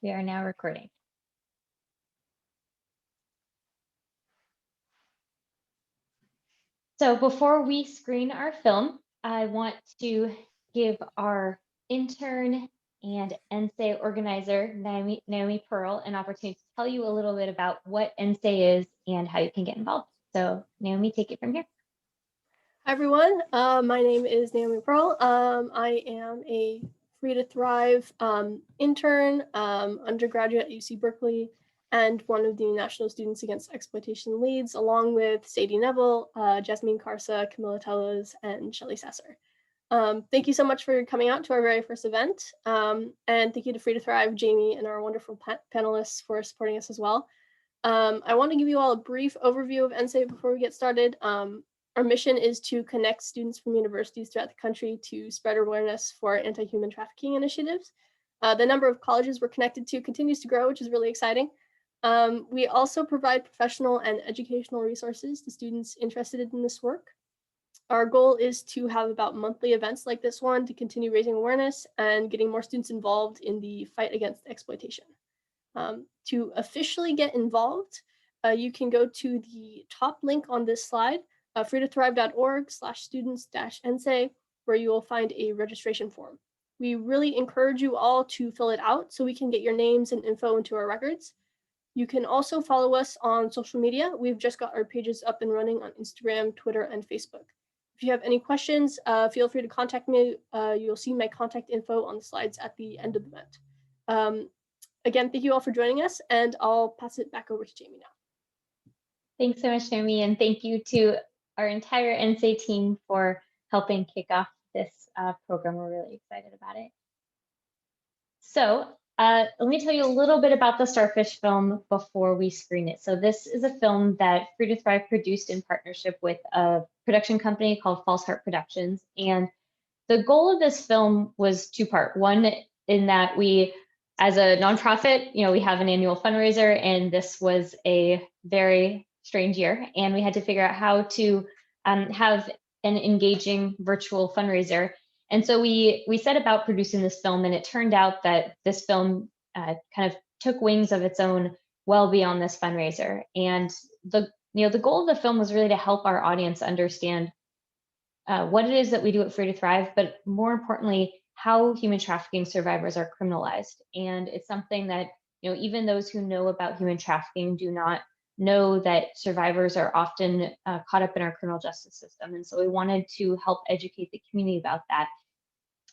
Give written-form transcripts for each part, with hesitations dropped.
We are now recording. So before we screen our film, I want to give our intern and NSAE organizer, Naomi Pearl, an opportunity to tell you a little bit about what NSAE is and how you can get involved. So Naomi, take it from here. Hi everyone, my name is Naomi Pearl. I am a Free to Thrive intern, undergraduate at UC Berkeley, and one of the National Students Against Exploitation leads, along with Sadie Neville, Jasmine Carsa, Camilla Tellez, and Shelley Sasser. Thank you so much for coming out to our very first event, and thank you to Free to Thrive, Jamie, and our wonderful panelists for supporting us as well. I want to give you all a brief overview of NSAE before we get started. Our mission is to connect students from universities throughout the country to spread awareness for anti-human trafficking initiatives. The number of colleges we're connected to continues to grow, which is really exciting. We also provide professional and educational resources to students interested in this work. Our goal is to have about monthly events like this one to continue raising awareness and getting more students involved in the fight against exploitation. To officially get involved, you can go to the top link on this slide, freetothrive.org/students-NSAE, where you will find a registration form. We really encourage you all to fill it out so we can get your names and info into our records. You can also follow us on social media. We've just got our pages up and running on Instagram, Twitter, and Facebook. If you have any questions, feel free to contact me. You'll see my contact info on the slides at the end of the event. Again, thank you all for joining us, and I'll pass it back over to Jamie now. Thanks so much, Naomi, and thank you to our entire NSAE team for helping kick off this program. We're really excited about it. So let me tell you a little bit about the Starfish film before we screen it. So this is a film that Free to Thrive produced in partnership with a production company called False Heart Productions. And the goal of this film was two-part. One, in that we, as a nonprofit, we have an annual fundraiser, and this was a very strange year, and we had to figure out how to have an engaging virtual fundraiser. And so we set about producing this film, and it turned out that this film kind of took wings of its own well beyond this fundraiser. And the goal of the film was really to help our audience understand what it is that we do at Free to Thrive, but more importantly, how human trafficking survivors are criminalized. And it's something that, even those who know about human trafficking do not know that survivors are often caught up in our criminal justice system. And so we wanted to help educate the community about that.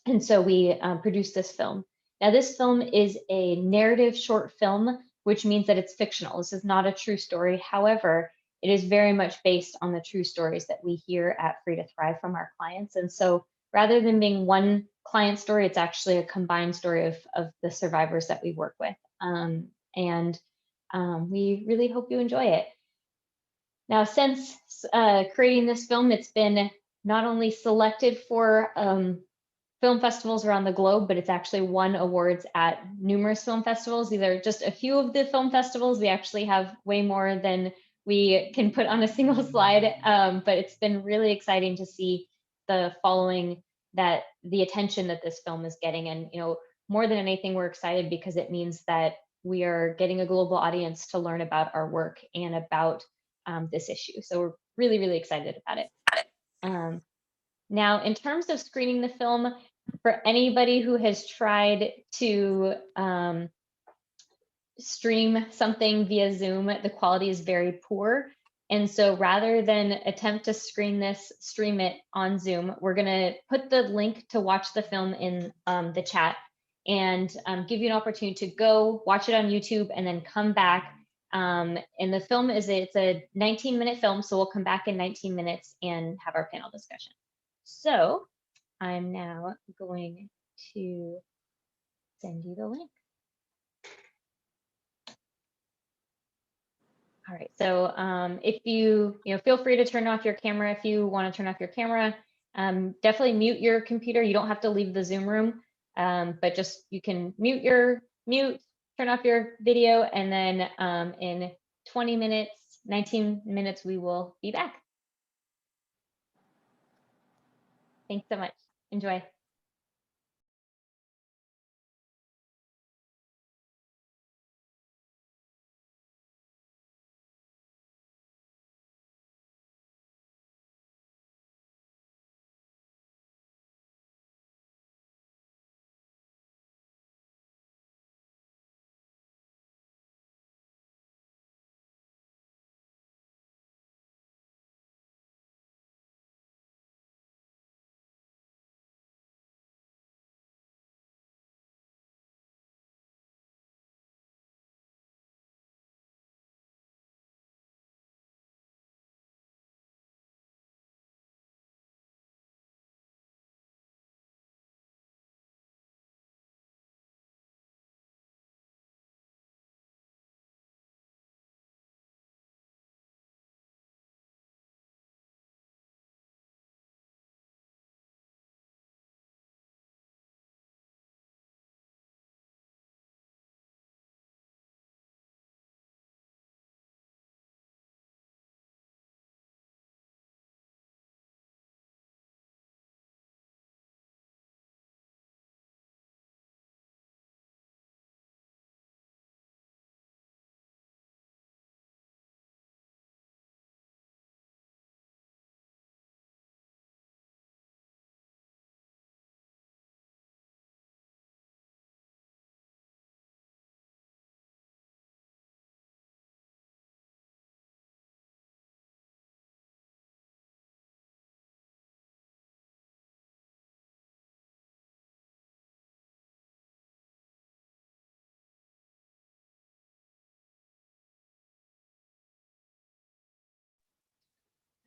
And so we produced this film. Now, this film is a narrative short film, which means that it's fictional. This is not a true story. However, it is very much based on the true stories that we hear at Free to Thrive from our clients. And so rather than being one client story, it's actually a combined story of the survivors that we work with. We really hope you enjoy it. Now, since creating this film, it's been not only selected for film festivals around the globe, but it's actually won awards at numerous film festivals. These are just a few of the film festivals. We actually have way more than we can put on a single slide, but it's been really exciting to see the following, that the attention that this film is getting. And more than anything, we're excited because it means that we are getting a global audience to learn about our work and about this issue. So we're really, really excited about it. Now, in terms of screening the film, for anybody who has tried to stream something via Zoom, the quality is very poor. And so rather than attempt to stream it on Zoom, we're going to put the link to watch the film in the chat, and give you an opportunity to go watch it on YouTube and then come back. And the film it's a 19-minute film, so we'll come back in 19 minutes and have our panel discussion. So I'm now going to send you the link. All right, so if you feel free to turn off your camera if you want to turn off your camera. Definitely mute your computer. You don't have to leave the Zoom room, but just you can turn off your video, and then in 20 minutes, 19 minutes, we will be back. Thanks so much. Enjoy.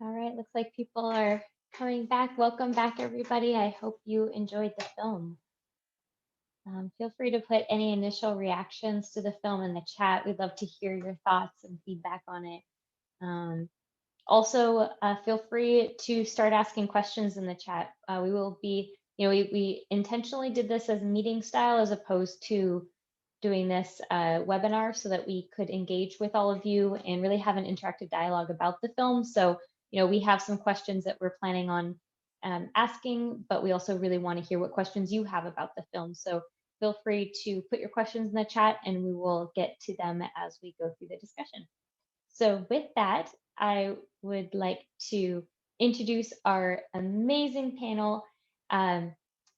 All right, looks like people are coming back. Welcome back, everybody. I hope you enjoyed the film. Feel free to put any initial reactions to the film in the chat. We'd love to hear your thoughts and feedback on it. Also, feel free to start asking questions in the chat. We will be, we intentionally did this as meeting style as opposed to doing this webinar so that we could engage with all of you and really have an interactive dialogue about the film. So, we have some questions that we're planning on asking, but we also really want to hear what questions you have about the film. So feel free to put your questions in the chat and we will get to them as we go through the discussion. So with that, I would like to introduce our amazing panel.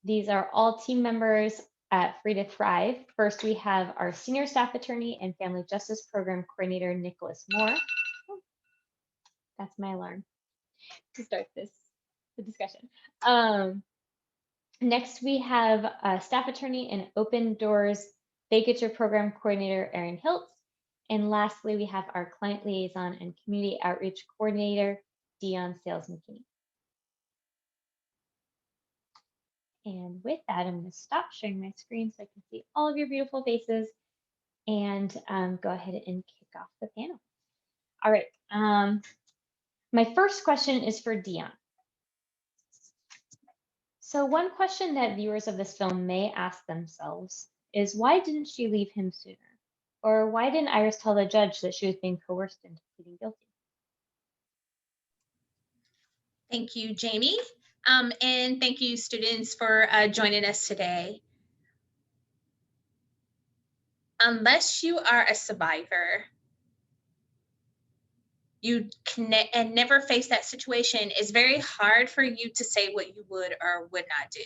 These are all team members at Free to Thrive. First, we have our Senior Staff Attorney and Family Justice Program Coordinator, Nicholas Moore. Oh, that's my alarm to start the discussion. Next, we have Staff Attorney and Open Doors Vacatur Program Coordinator, Erin Hiltz. And lastly, we have our Client Liaison and Community Outreach Coordinator, Dion Sales McKinney. And with that, I'm going to stop sharing my screen so I can see all of your beautiful faces and go ahead and kick off the panel. All right. My first question is for Dion. So one question that viewers of this film may ask themselves is, why didn't she leave him sooner? Or why didn't Iris tell the judge that she was being coerced into pleading guilty? Thank you, Jamie. And thank you, students, for joining us today. Unless you are a survivor, you can and never face that situation, it's very hard for you to say what you would or would not do.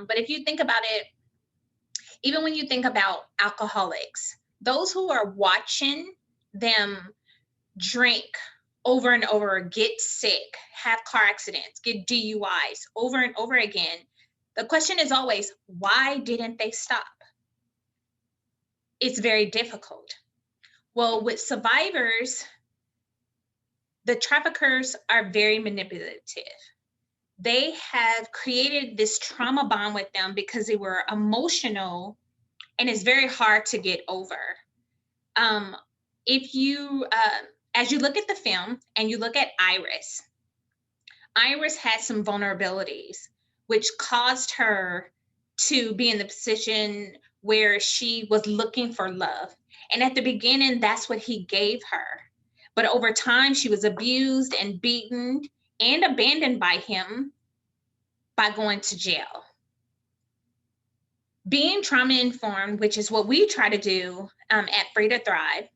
But if you think about it, even when you think about alcoholics, those who are watching them drink over and over, get sick, have car accidents, get DUIs over and over again, the question is always, why didn't they stop? It's very difficult. Well, with survivors, the traffickers are very manipulative. They have created this trauma bond with them because they were emotional, and it's very hard to get over. If you, as you look at the film and you look at Iris, Iris had some vulnerabilities, which caused her to be in the position where she was looking for love. And at the beginning, that's what he gave her. But over time, she was abused and beaten and abandoned by him by going to jail. Being trauma informed, which is what we try to do at Free to Thrive,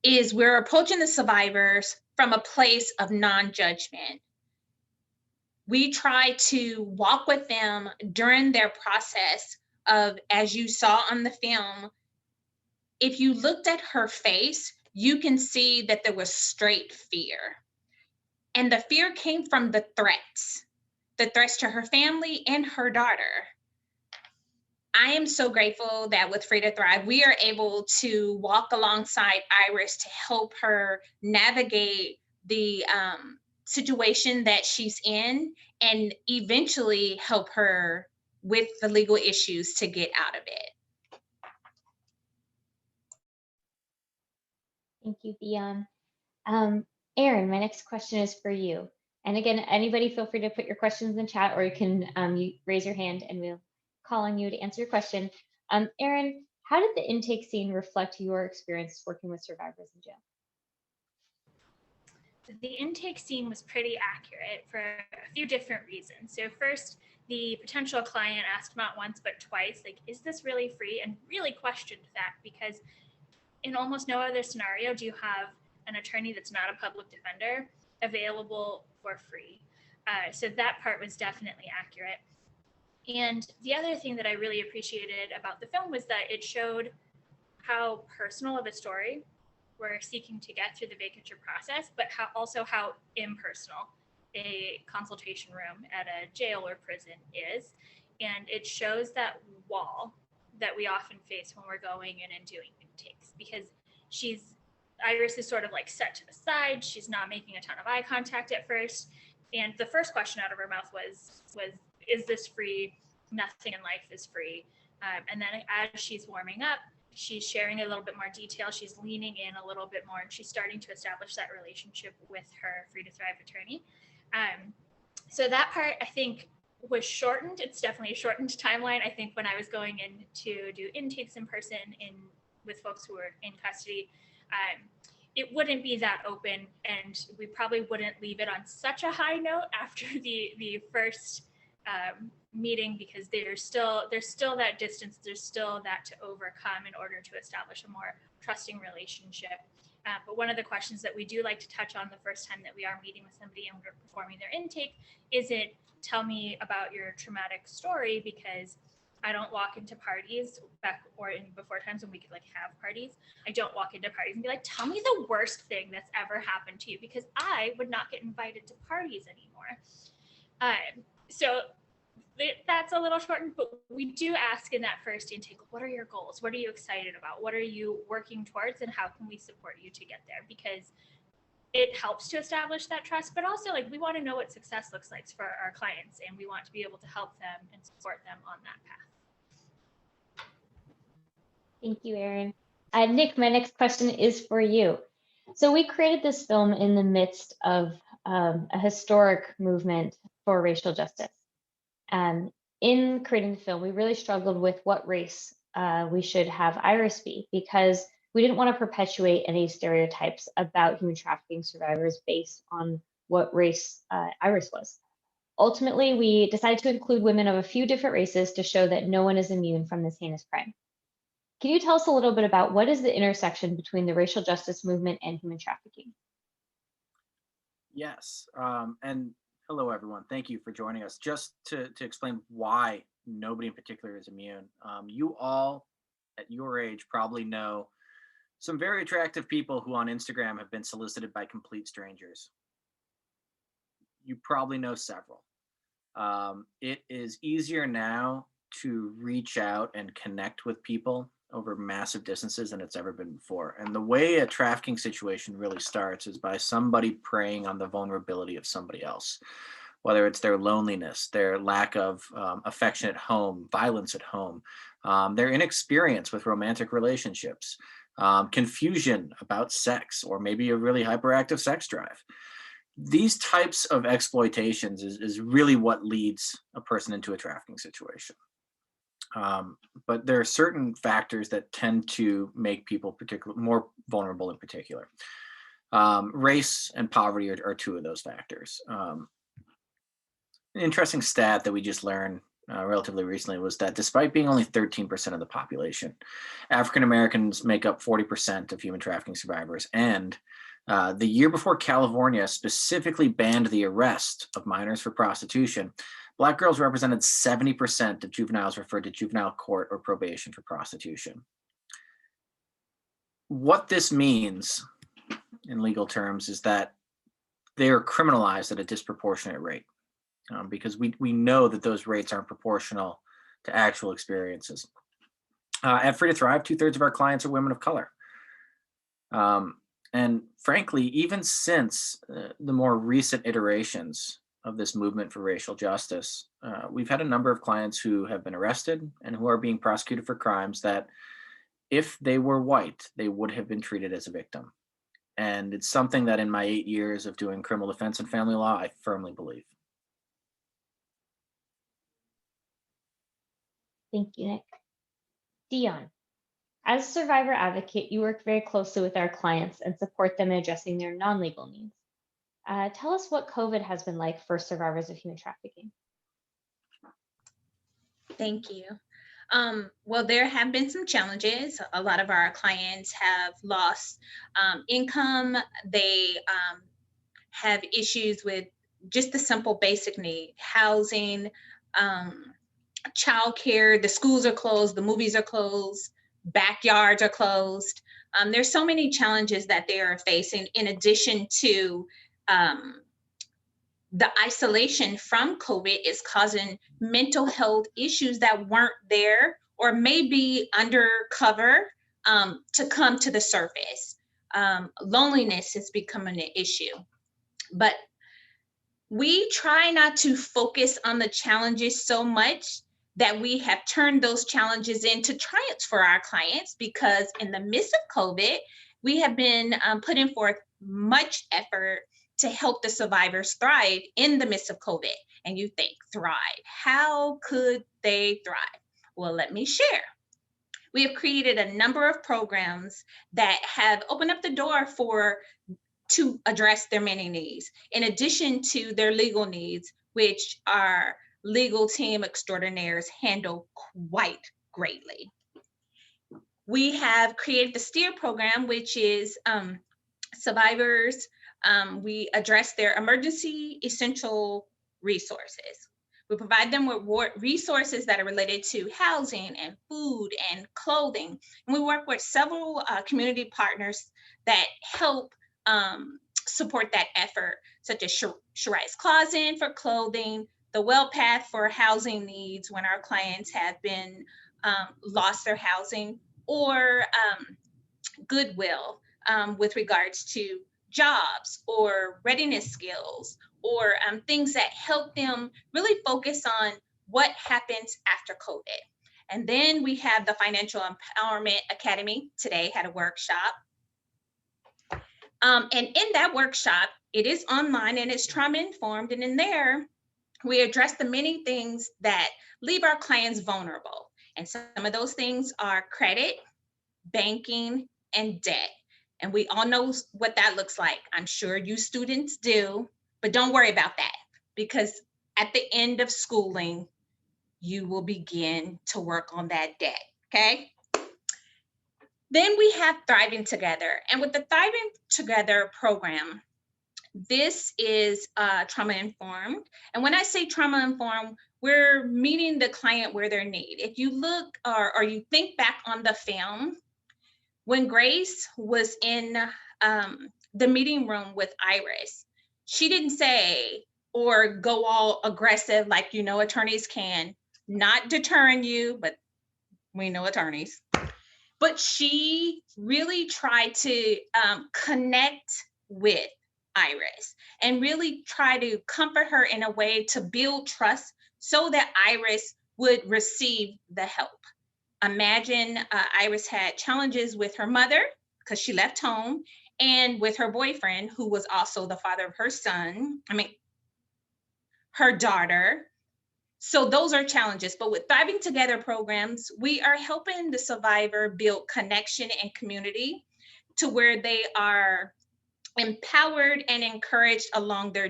is we're approaching the survivors from a place of non-judgment. We try to walk with them during their process of, as you saw on the film, if you looked at her face, you can see that there was straight fear. And the fear came from the threats to her family and her daughter. I am so grateful that with Free to Thrive, we are able to walk alongside Iris to help her navigate the situation that she's in and eventually help her with the legal issues to get out of it. Thank you, Dion. Erin, my next question is for you. And again, anybody feel free to put your questions in chat, or you can you raise your hand and we'll call on you to answer your question. Erin, how did the intake scene reflect your experience working with survivors in jail? The intake scene was pretty accurate for a few different reasons. So first, the potential client asked not once but twice, like, is this really free? And really questioned that, because in almost no other scenario do you have an attorney that's not a public defender available for free. So that part was definitely accurate. And the other thing that I really appreciated about the film was that it showed how personal of a story we're seeking to get through the vacatur process, but also how impersonal a consultation room at a jail or prison is. And it shows that wall that we often face when we're going in and doing intakes, because she's Iris is sort of like set to the side. She's not making a ton of eye contact at first. And the first question out of her mouth was, is this free? Nothing in life is free. And then as she's warming up, she's sharing a little bit more detail. She's leaning in a little bit more, and she's starting to establish that relationship with her Free to Thrive attorney. So that part, I think, was shortened. It's definitely a shortened timeline. I think when I was going in to do intakes in person with folks who were in custody, it wouldn't be that open, and we probably wouldn't leave it on such a high note after the first meeting, because there's still that distance, there's still that to overcome in order to establish a more trusting relationship. But one of the questions that we do like to touch on the first time that we are meeting with somebody and we're performing their intake is tell me about your traumatic story, because I don't walk into parties before times when we could like have parties. I don't walk into parties and be like, tell me the worst thing that's ever happened to you, because I would not get invited to parties anymore. So that's a little shortened, but we do ask in that first intake, what are your goals? What are you excited about? What are you working towards? And how can we support you to get there? Because it helps to establish that trust, but also like we want to know what success looks like for our clients, and we want to be able to help them and support them on that path. Thank you, Erin. Nick, my next question is for you. So we created this film in the midst of a historic movement for racial justice. In creating the film, we really struggled with what race we should have Iris be, because we didn't want to perpetuate any stereotypes about human trafficking survivors based on what race Iris was. Ultimately, we decided to include women of a few different races to show that no one is immune from this heinous crime. Can you tell us a little bit about what is the intersection between the racial justice movement and human trafficking? Yes, and hello everyone. Thank you for joining us. Just to explain why nobody in particular is immune. You all at your age probably know some very attractive people who on Instagram have been solicited by complete strangers. You probably know several. It is easier now to reach out and connect with people over massive distances than it's ever been before. And the way a trafficking situation really starts is by somebody preying on the vulnerability of somebody else, whether it's their loneliness, their lack of affection at home, violence at home, their inexperience with romantic relationships, confusion about sex, or maybe a really hyperactive sex drive. These types of exploitations is really what leads a person into a trafficking situation. But there are certain factors that tend to make people more vulnerable in particular. Race and poverty are two of those factors. An interesting stat that we just learned relatively recently was that despite being only 13% of the population, African Americans make up 40% of human trafficking survivors. And the year before California specifically banned the arrest of minors for prostitution, Black girls represented 70% of juveniles referred to juvenile court or probation for prostitution. What this means in legal terms is that they are criminalized at a disproportionate rate, because we know that those rates aren't proportional to actual experiences. At Free to Thrive, 2/3 of our clients are women of color. And frankly, even since the more recent iterations of this movement for racial justice, we've had a number of clients who have been arrested and who are being prosecuted for crimes that, if they were white, they would have been treated as a victim. And it's something that in my 8 years of doing criminal defense and family law, I firmly believe. Thank you, Nick. Dion, as a survivor advocate, you work very closely with our clients and support them in addressing their non-legal needs. Tell us what COVID has been like for survivors of human trafficking. Thank you. Well, there have been some challenges. A lot of our clients have lost income. They have issues with just the simple basic need, housing, childcare. The schools are closed, the movies are closed, backyards are closed. There's so many challenges that they are facing, in addition to the isolation from COVID is causing mental health issues that weren't there or may be undercover to come to the surface. loneliness is becoming an issue. But we try not to focus on the challenges so much that we have turned those challenges into triumphs for our clients, because in the midst of COVID, we have been putting forth much effort to help the survivors thrive in the midst of COVID. And you think, thrive, how could they thrive? Well, let me share. We have created a number of programs that have opened up the door to address their many needs, in addition to their legal needs, which our legal team extraordinaires handle quite greatly. We have created the STEER program, which is survivors. We address their emergency essential resources. We provide them with resources that are related to housing and food and clothing. And we work with several community partners that help support that effort, such as Shari's Closet for clothing, the Well Path for housing needs when our clients have been lost their housing, or Goodwill with regards to jobs or readiness skills, or things that help them really focus on what happens after COVID. And then we have the Financial Empowerment Academy. Today had a workshop. And in that workshop, it is online and it's trauma informed. And in there, we address the many things that leave our clients vulnerable. And some of those things are credit, banking, and debt. And we all know what that looks like. I'm sure you students do, but don't worry about that, because at the end of schooling, you will begin to work on that debt, okay? Then we have Thriving Together. And with the Thriving Together program, this is trauma-informed. And when I say trauma-informed, we're meeting the client where they're need. If you look or you think back on the film, when Grace was in the meeting room with Iris, she didn't say or go all aggressive like attorneys can, not deterring you, but we know attorneys. But she really tried to connect with Iris and really try to comfort her in a way to build trust so that Iris would receive the help. Imagine Iris had challenges with her mother because she left home, and with her boyfriend, who was also the father of her daughter. So those are challenges. But with Thriving Together programs, we are helping the survivor build connection and community to where they are empowered and encouraged along their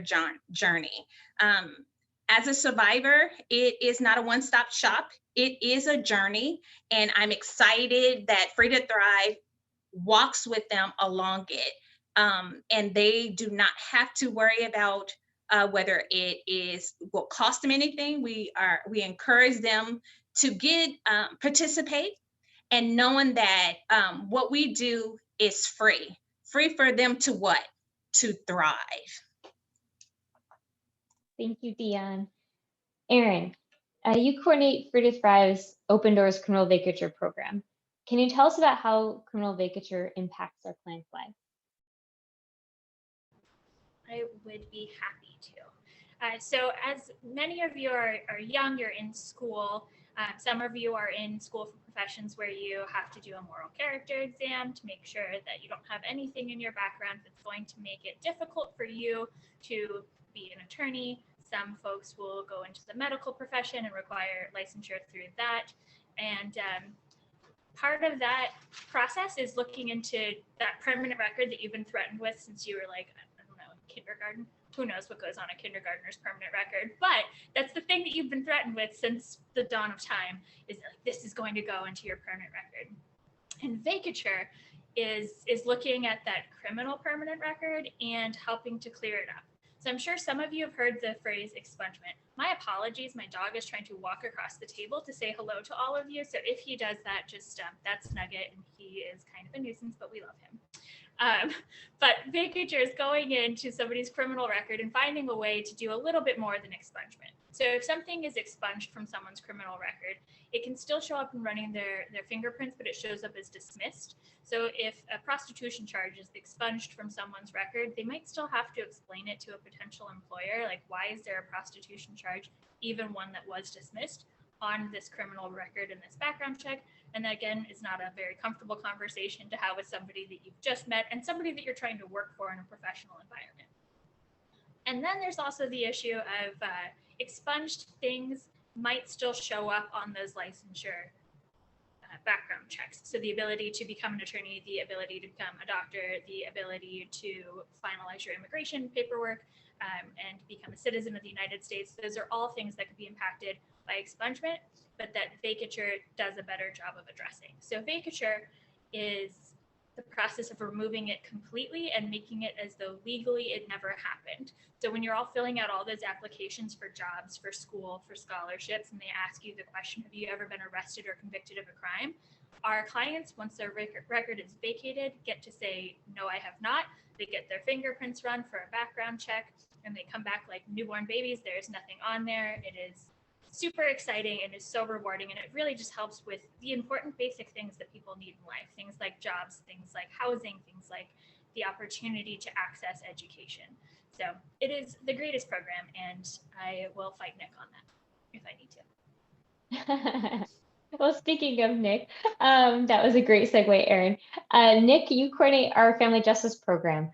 journey. As a survivor, it is not a one-stop shop. It is a journey, and I'm excited that Free to Thrive walks with them along it. And they do not have to worry about whether it will cost them anything. We encourage them to participate, and knowing that what we do is free for them to what? To thrive. Thank you, Dion. Erin, you coordinate Free to Thrive's Open Doors Criminal Vacature program. Can you tell us about how criminal vacature impacts our clients' lives? I would be happy to. So as many of you are young, you're in school. Some of you are in school for professions where you have to do a moral character exam to make sure that you don't have anything in your background that's going to make it difficult for you to be an attorney. Some folks will go into the medical profession and require licensure through that. And part of that process is looking into that permanent record that you've been threatened with since you were like, I don't know, kindergarten. Who knows what goes on a kindergartner's permanent record, but that's the thing that you've been threatened with since the dawn of time, is like, this is going to go into your permanent record. And vacature is looking at that criminal permanent record and helping to clear it up. So I'm sure some of you have heard the phrase expungement. My apologies, my dog is trying to walk across the table to say hello to all of you. So if he does that, just that's Nugget, and he is kind of a nuisance, but we love him. But vacature is going into somebody's criminal record and finding a way to do a little bit more than expungement. So if something is expunged from someone's criminal record, it can still show up in running their fingerprints, but it shows up as dismissed. So if a prostitution charge is expunged from someone's record, they might still have to explain it to a potential employer, like why is there a prostitution charge, even one that was dismissed, on this criminal record in this background check. And that, again, is not a very comfortable conversation to have with somebody that you've just met and somebody that you're trying to work for in a professional environment. And then there's also the issue of expunged things might still show up on those licensure background checks. So the ability to become an attorney, the ability to become a doctor, the ability to finalize your immigration paperwork, and become a citizen of the United States. Those are all things that could be impacted by expungement, but that vacatur does a better job of addressing. So vacatur is the process of removing it completely and making it as though legally it never happened. So when you're all filling out all those applications for jobs, for school, for scholarships, and they ask you the question, have you ever been arrested or convicted of a crime? Our clients, once their record is vacated, get to say, no, I have not. They get their fingerprints run for a background check, and they come back like newborn babies. There's nothing on there. It is super exciting and is so rewarding, and it really just helps with the important basic things that people need in life, things like jobs, things like housing, things like the opportunity to access education. So it is the greatest program, and I will fight Nick on that if I need to. Well, speaking of Nick, that was a great segue, Erin. Nick, you coordinate our family justice program.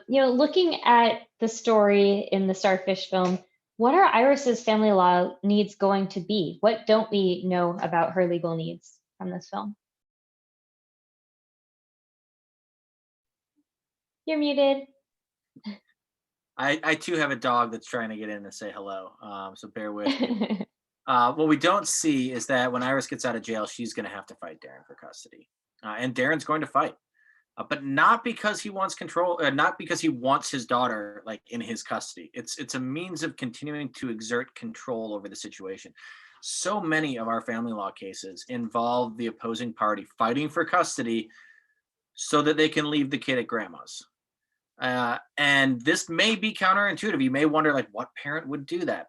Looking at the story in the Starfish film, what are Iris's family law needs going to be? What don't we know about her legal needs from this film? You're muted. I too have a dog that's trying to get in to say hello, so bear with me. What we don't see is that when Iris gets out of jail, she's going to have to fight Darren for custody, and Darren's going to fight, but not because he wants control, not because he wants his daughter like in his custody. It's a means of continuing to exert control over the situation. So many of our family law cases involve the opposing party fighting for custody so that they can leave the kid at grandma's. And this may be counterintuitive. You may wonder, like, what parent would do that?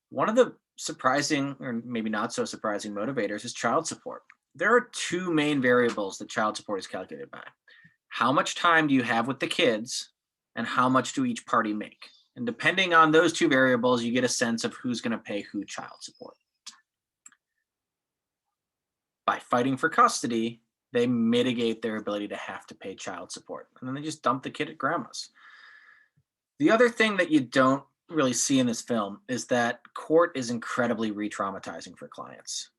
One of the surprising, or maybe not so surprising, motivators is child support. There are two main variables that child support is calculated by. How much time do you have with the kids, and how much do each party make? And depending on those two variables, you get a sense of who's going to pay who child support. By fighting for custody, they mitigate their ability to have to pay child support, and then they just dump the kid at grandma's. The other thing that you don't really see in this film is that court is incredibly re-traumatizing for clients.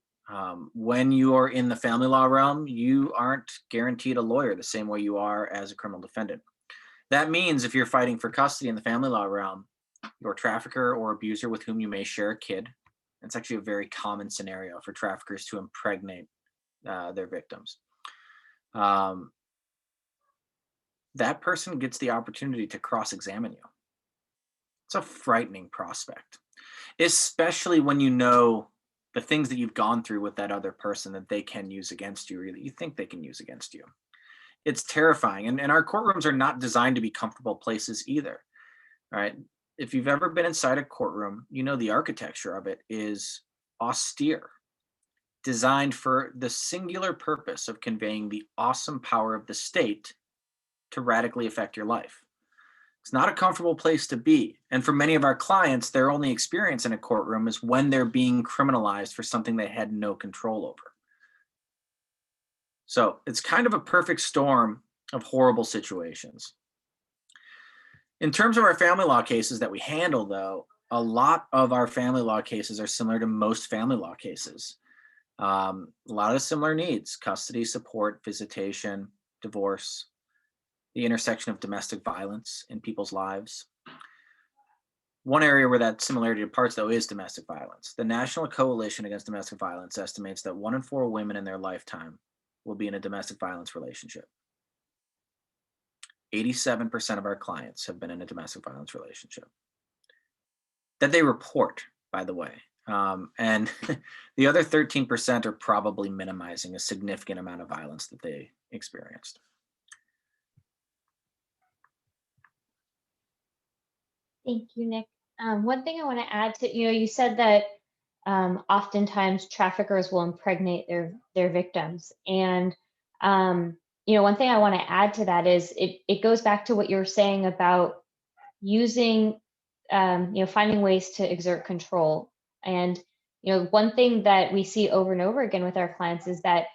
When you are in the family law realm, you aren't guaranteed a lawyer the same way you are as a criminal defendant. That means if you're fighting for custody in the family law realm, your trafficker or abuser with whom you may share a kid, it's actually a very common scenario for traffickers to impregnate their victims. That person gets the opportunity to cross-examine you. It's a frightening prospect, especially when you know the things that you've gone through with that other person that they can use against you, or that you think they can use against you. It's terrifying. And our courtrooms are not designed to be comfortable places either, right? If you've ever been inside a courtroom, you know the architecture of it is austere, designed for the singular purpose of conveying the awesome power of the state to radically affect your life. It's not a comfortable place to be. And for many of our clients, their only experience in a courtroom is when they're being criminalized for something they had no control over. So it's kind of a perfect storm of horrible situations. In terms of our family law cases that we handle, though, a lot of our family law cases are similar to most family law cases. A lot of similar needs: custody, support, visitation, divorce, the intersection of domestic violence in people's lives. One area where that similarity departs, though, is domestic violence. The National Coalition Against Domestic Violence estimates that 1 in 4 women in their lifetime will be in a domestic violence relationship. 87% of our clients have been in a domestic violence relationship that they report, by the way. And the other 13% are probably minimizing a significant amount of violence that they experienced. Thank you, Nick. One thing I want to add to, you said that oftentimes traffickers will impregnate their victims. And, one thing I want to add to that is it goes back to what you were saying about using, finding ways to exert control. And, one thing that we see over and over again with our clients is that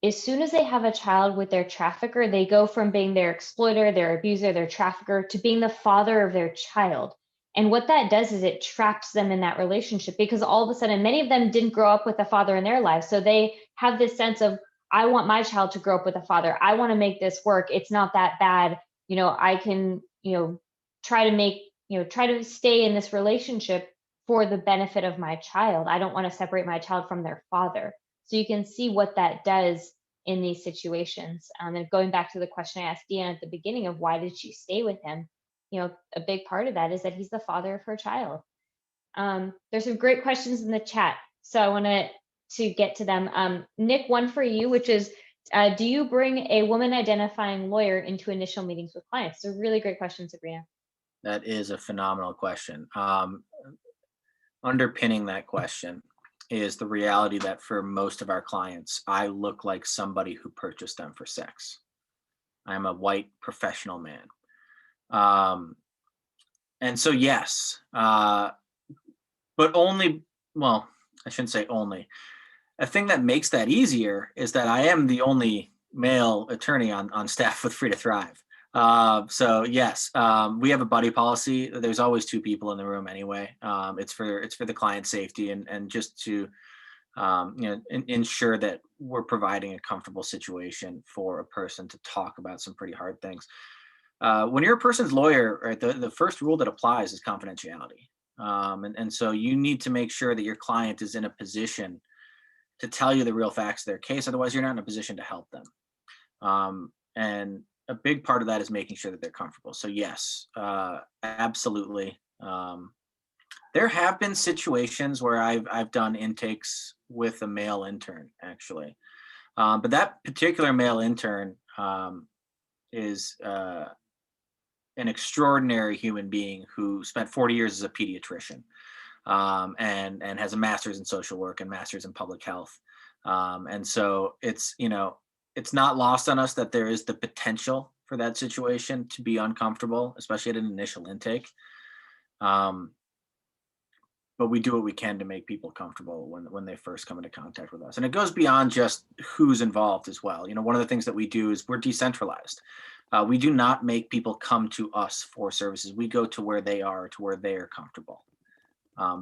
as soon as they have a child with their trafficker, they go from being their exploiter, their abuser, their trafficker, to being the father of their child. And what that does is it traps them in that relationship, because all of a sudden, many of them didn't grow up with a father in their lives. So they have this sense of, I want my child to grow up with a father. I want to make this work. It's not that bad. I can, try to stay in this relationship for the benefit of my child. I don't want to separate my child from their father. So you can see what that does in these situations. And going back to the question I asked Deanna at the beginning of why did she stay with him? A big part of that is that he's the father of her child. There's some great questions in the chat, so I want to get to them. Nick, one for you, which is, do you bring a woman identifying lawyer into initial meetings with clients? It's a really great question, Sabrina. That is a phenomenal question. Underpinning that question is the reality that for most of our clients, I look like somebody who purchased them for sex. I'm a white professional man. And so, yes, but only, well, I shouldn't say only. A thing that makes that easier is that I am the only male attorney on staff with Free to Thrive. So yes, we have a buddy policy. There's always two people in the room anyway. It's for the client safety and just to ensure that we're providing a comfortable situation for a person to talk about some pretty hard things. When you're a person's lawyer, right, the first rule that applies is confidentiality. And so you need to make sure that your client is in a position to tell you the real facts of their case. Otherwise, you're not in a position to help them. And a big part of that is making sure that they're comfortable. So yes, absolutely. There have been situations where I've done intakes with a male intern, actually. But that particular male intern is an extraordinary human being who spent 40 years as a pediatrician and has a master's in social work and master's in public health. And so it's not lost on us that there is the potential for that situation to be uncomfortable, especially at an initial intake. But we do what we can to make people comfortable when they first come into contact with us. And it goes beyond just who's involved as well. One of the things that we do is we're decentralized. We do not make people come to us for services. We go to where they are, to where they are comfortable.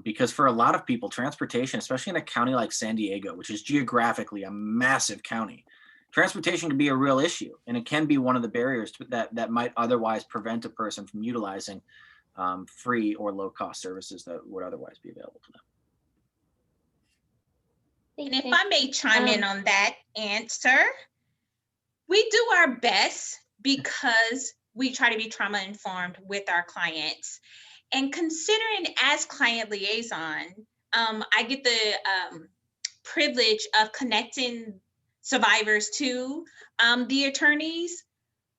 Because for a lot of people, transportation, especially in a county like San Diego, which is geographically a massive county, transportation can be a real issue. And it can be one of the barriers that might otherwise prevent a person from utilizing free or low-cost services that would otherwise be available to them. And if I may chime in on that answer, we do our best because we try to be trauma informed with our clients. And considering as client liaison, I get the privilege of connecting survivors to the attorneys.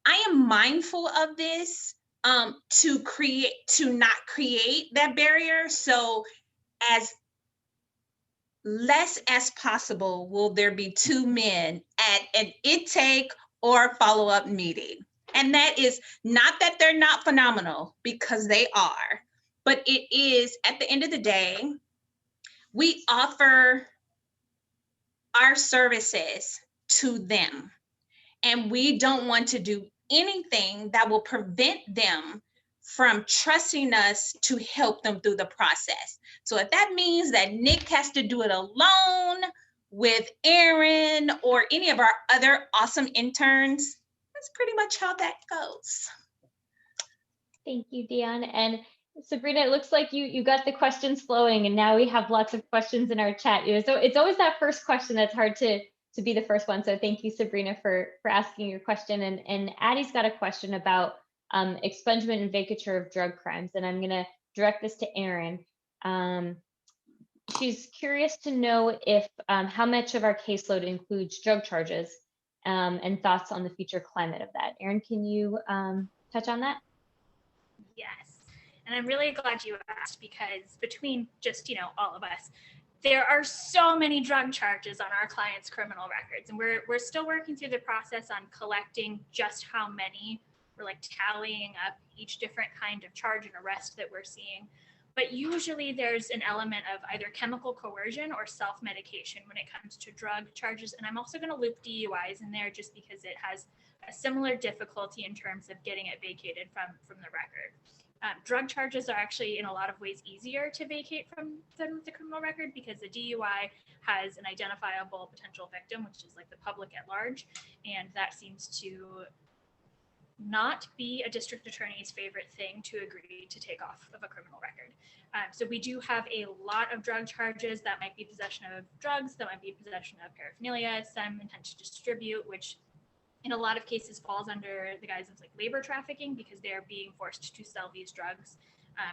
I am mindful of this to not create that barrier. So as less as possible will there be two men at an intake or follow-up meeting. And that is not that they're not phenomenal, because they are, but it is, at the end of the day, we offer our services to them, and we don't want to do anything that will prevent them from trusting us to help them through the process. So if that means that Nick has to do it alone with Aaron or any of our other awesome interns, that's pretty much how that goes. Thank you, Deanne. And Sabrina, it looks like you got the questions flowing, and now we have lots of questions in our chat. So it's always that first question that's hard to be the first one. So thank you, Sabrina, for asking your question. And Addie's got a question about expungement and vacatur of drug crimes, and I'm going to direct this to Aaron. She's curious to know if how much of our caseload includes drug charges, and thoughts on the future climate of that. Aaron, can you touch on that? Yes. And I'm really glad you asked, because between just, all of us, there are so many drug charges on our clients' criminal records, and we're still working through the process on collecting just how many. We're like tallying up each different kind of charge and arrest that we're seeing. But usually there's an element of either chemical coercion or self-medication when it comes to drug charges. And I'm also going to loop DUIs in there just because it has a similar difficulty in terms of getting it vacated from the record. Drug charges are actually in a lot of ways easier to vacate from the criminal record because the DUI has an identifiable potential victim, which is like the public at large. And that seems to not be a district attorney's favorite thing to agree to take off of a criminal record. So we do have a lot of drug charges. That might be possession of drugs, that might be possession of paraphernalia, some intent to distribute, which in a lot of cases falls under the guise of like labor trafficking because they are being forced to sell these drugs.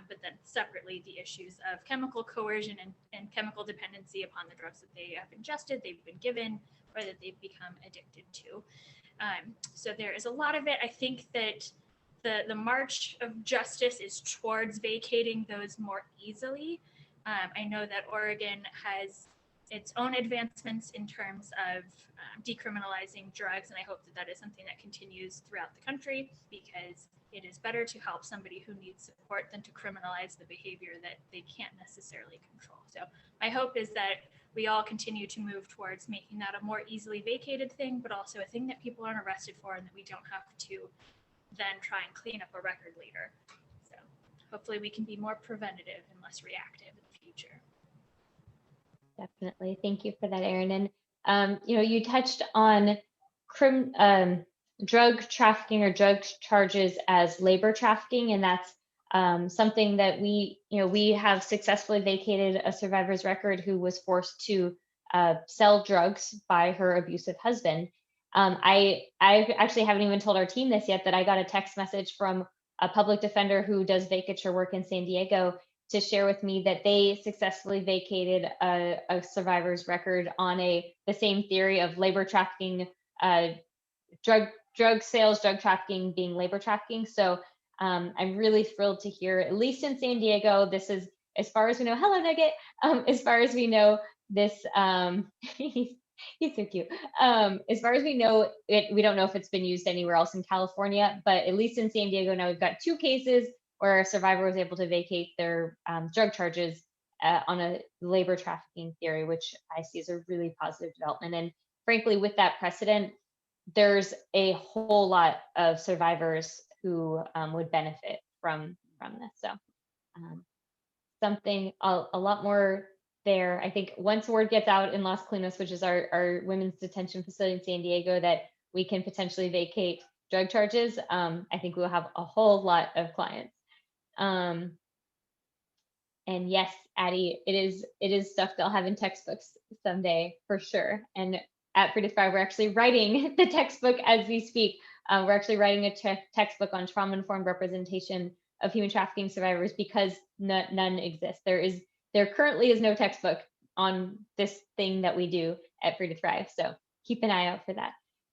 But then separately, the issues of chemical coercion and chemical dependency upon the drugs that they have ingested, they've been given, or that they've become addicted to. So there is a lot of it. I think that the march of justice is towards vacating those more easily. I know that Oregon has its own advancements in terms of decriminalizing drugs, and I hope that that is something that continues throughout the country because it is better to help somebody who needs support than to criminalize the behavior that they can't necessarily control. So my hope is that we all continue to move towards making that a more easily vacated thing, but also a thing that people aren't arrested for and that we don't have to then try and clean up a record later. So hopefully we can be more preventative and less reactive in the future. Definitely. Thank you for that, Erin. And, you touched on drug trafficking or drug charges as labor trafficking. And that's something that we have successfully vacated a survivor's record who was forced to sell drugs by her abusive husband. I actually haven't even told our team this yet, that I got a text message from a public defender who does vacature work in San Diego to share with me that they successfully vacated a survivor's record on the same theory of labor trafficking, drug sales, drug trafficking being labor trafficking. So I'm really thrilled to hear, at least in San Diego, this is, as far as we know, hello Nugget, as far as we know, this, he's so cute. As far as we know, we don't know if it's been used anywhere else in California, but at least in San Diego now we've got 2 cases where a survivor was able to vacate their drug charges on a labor trafficking theory, which I see as a really positive development. And frankly, with that precedent, there's a whole lot of survivors who would benefit from this. So something a lot more there. I think once word gets out in Las Colinas, which is our women's detention facility in San Diego, that we can potentially vacate drug charges, I think we'll have a whole lot of clients. And yes, Addie, it is stuff they'll have in textbooks someday for sure. And at Free to Thrive, we're actually writing the textbook as we speak. We're actually writing a textbook on trauma-informed representation of human trafficking survivors because none exists. There currently is no textbook on this thing that we do at Free to Thrive. So keep an eye out for that,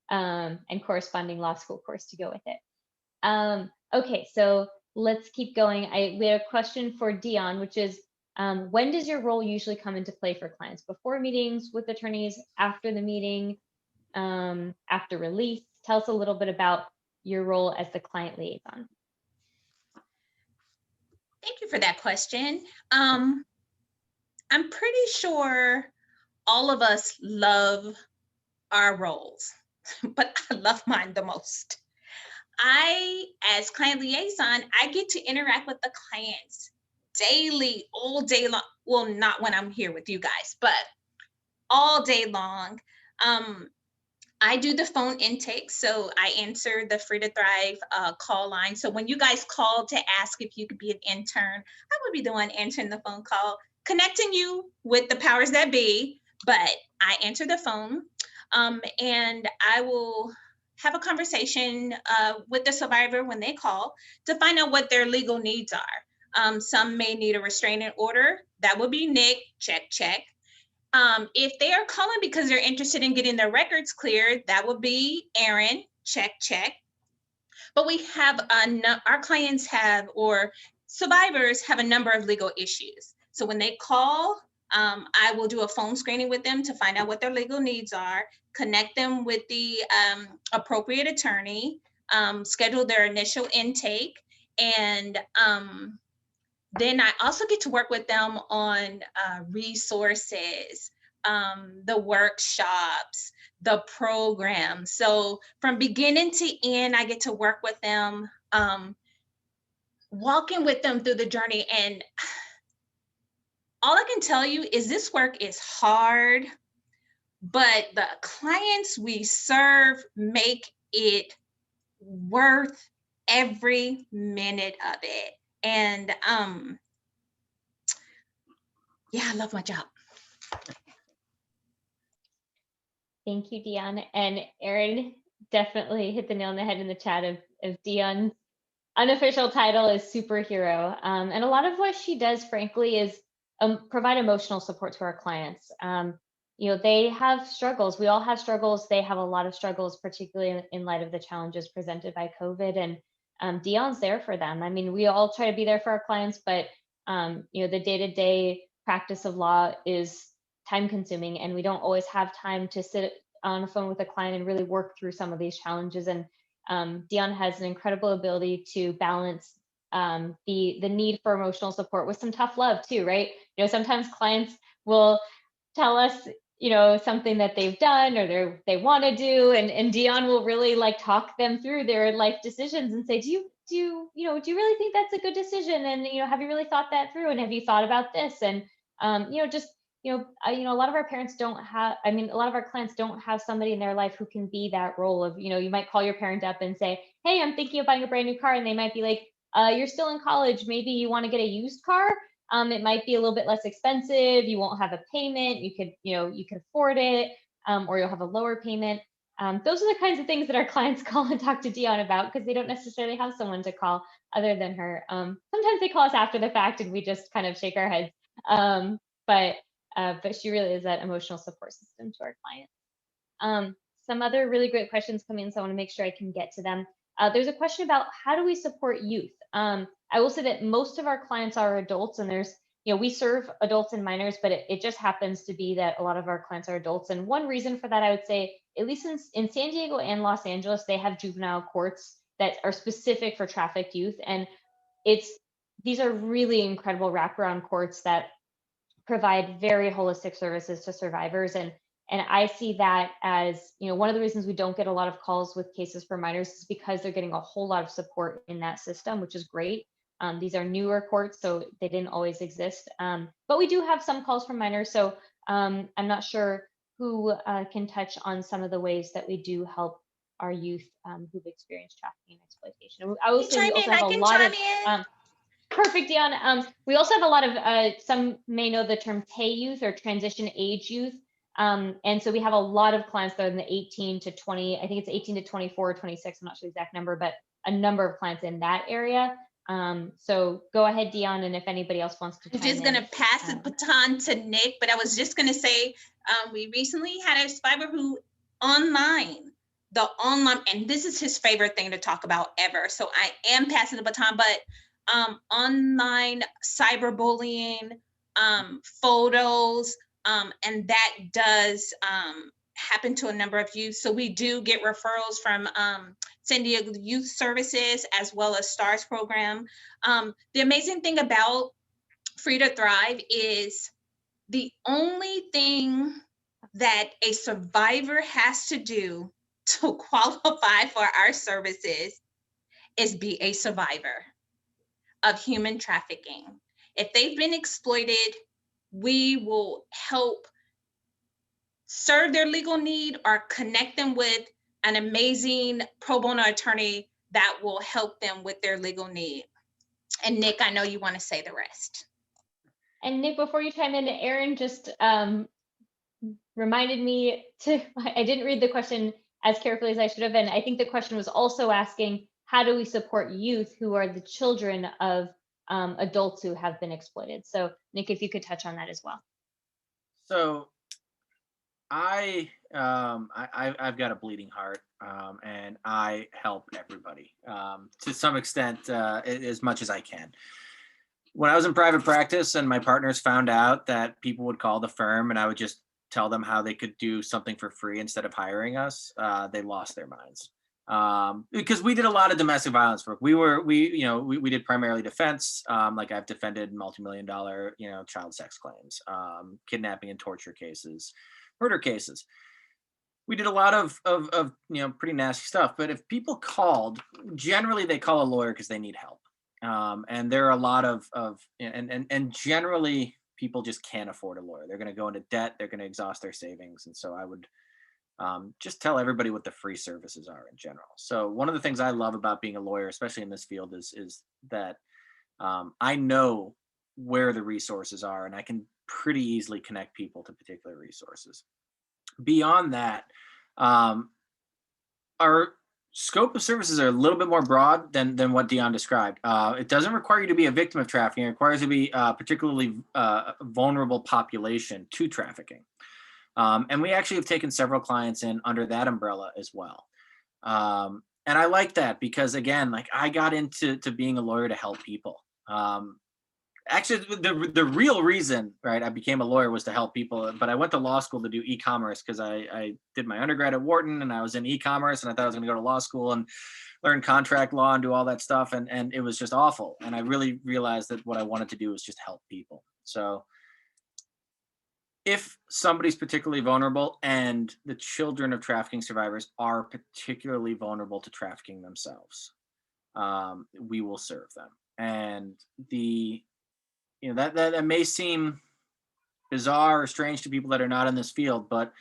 and corresponding law school course to go with it. Okay, so let's keep going. We have a question for Dion, which is, when does your role usually come into play for clients? Before meetings with attorneys, after the meeting, after release? Tell us a little bit about your role as the client liaison. Thank you for that question. I'm pretty sure all of us love our roles, but I love mine the most. As client liaison, I get to interact with the clients daily, all day long. Well, not when I'm here with you guys, but all day long. I do the phone intake, so I answer the Free to Thrive call line. So when you guys call to ask if you could be an intern, I would be the one answering the phone call, connecting you with the powers that be, but I answer the phone, and I will have a conversation with the survivor when they call to find out what their legal needs are. Some may need a restraining order. That would be Nick, check, check. If they are calling because they're interested in getting their records cleared, that would be Erin, check, check. But we have, our clients have, or survivors have a number of legal issues. So when they call, I will do a phone screening with them to find out what their legal needs are, connect them with the appropriate attorney, schedule their initial intake, and then I also get to work with them on resources, the workshops, the program. So from beginning to end, I get to work with them, walking with them through the journey. And all I can tell you is this work is hard, but the clients we serve make it worth every minute of it. And yeah, I love my job. Thank you, Dion. And Erin definitely hit the nail on the head in the chat of Dion's unofficial title is superhero. And a lot of what she does, frankly, is provide emotional support to our clients. They have struggles. We all have struggles. They have a lot of struggles, particularly in light of the challenges presented by COVID. And Dion's there for them. I mean, we all try to be there for our clients, but the day-to-day practice of law is time consuming, and we don't always have time to sit on the phone with a client and really work through some of these challenges. And Dion has an incredible ability to balance the need for emotional support with some tough love too, right? Sometimes clients will tell us, something that they've done or they want to do, and Dion will really like talk them through their life decisions and say, do you really think that's a good decision? And have you really thought that through? And have you thought about this? And a lot of our parents don't have, a lot of our clients don't have somebody in their life who can be that role of, you might call your parent up and say, hey, I'm thinking of buying a brand new car. And they might be like, you're still in college. Maybe you want to get a used car. It might be a little bit less expensive. You won't have a payment. You could afford it, or you'll have a lower payment. Those are the kinds of things that our clients call and talk to Dion about, because they don't necessarily have someone to call other than her. Sometimes they call us after the fact and we just kind of shake our heads. But she really is that emotional support system to our clients. Some other really great questions come in, so I want to make sure I can get to them. There's a question about how do we support youth? I will say that most of our clients are adults, and we serve adults and minors, but it just happens to be that a lot of our clients are adults. And one reason for that, I would say, at least in San Diego and Los Angeles, they have juvenile courts that are specific for trafficked youth. And these are really incredible wraparound courts that provide very holistic services to survivors. And I see that as, one of the reasons we don't get a lot of calls with cases for minors is because they're getting a whole lot of support in that system, which is great. These are newer courts, so they didn't always exist. But we do have some calls from minors. So I'm not sure who can touch on some of the ways that we do help our youth who've experienced trafficking and exploitation. I will say we also have a lot of perfect, Dion. We also have a lot of, some may know the term TAY youth or transition age youth. And so we have a lot of clients that are in the 18 to 20, I think it's 18 to 24, 26, I'm not sure the exact number, but a number of clients in that area. So go ahead, Dion, and if anybody else wants to chime in. I'm just going to pass the baton to Nick, but I was just going to say, we recently had a survivor who online, and this is his favorite thing to talk about ever. So I am passing the baton, but online cyberbullying, photos, and that does happen to a number of youth. So we do get referrals from San Diego Youth Services as well as STARS program. The amazing thing about Free to Thrive is the only thing that a survivor has to do to qualify for our services is be a survivor of human trafficking. If they've been exploited, we will help serve their legal need or connect them with an amazing pro bono attorney that will help them with their legal need. And Nick, I know you want to say the rest. And Nick, before you chime in, Erin just reminded me I didn't read the question as carefully as I should have. And I think the question was also asking, how do we support youth who are the children of adults who have been exploited? So Nick, if you could touch on that as well. So I've got a bleeding heart, and I help everybody to some extent, as much as I can. when I was in private practice and my partners found out that people would call the firm and I would just tell them how they could do something for free instead of hiring us, they lost their minds. Because we did a lot of domestic violence work. We did primarily defense. Like I've defended multi-million-dollar, child sex claims, kidnapping and torture cases, murder cases. We did a lot of pretty nasty stuff. But if people called, generally they call a lawyer because they need help. And there are a lot and generally people just can't afford a lawyer. They're going to go into debt. They're going to exhaust their savings. And so I would just tell everybody what the free services are in general. So one of the things I love about being a lawyer, especially in this field, is that I know where the resources are and I can pretty easily connect people to particular resources. Beyond that, our scope of services are a little bit more broad than what Dion described. It doesn't require you to be a victim of trafficking. It requires you to be a particularly vulnerable population to trafficking. And we actually have taken several clients in under that umbrella as well. And I like that because, again, like I got into being a lawyer to help people. Actually, the real reason, right, I became a lawyer was to help people. But I went to law school to do e-commerce because I did my undergrad at Wharton and I was in e-commerce and I thought I was going to go to law school and learn contract law and do all that stuff. And it was just awful. And I really realized that what I wanted to do was just help people. So if somebody's particularly vulnerable, and the children of trafficking survivors are particularly vulnerable to trafficking themselves, we will serve them. And that may seem bizarre or strange to people that are not in this field, but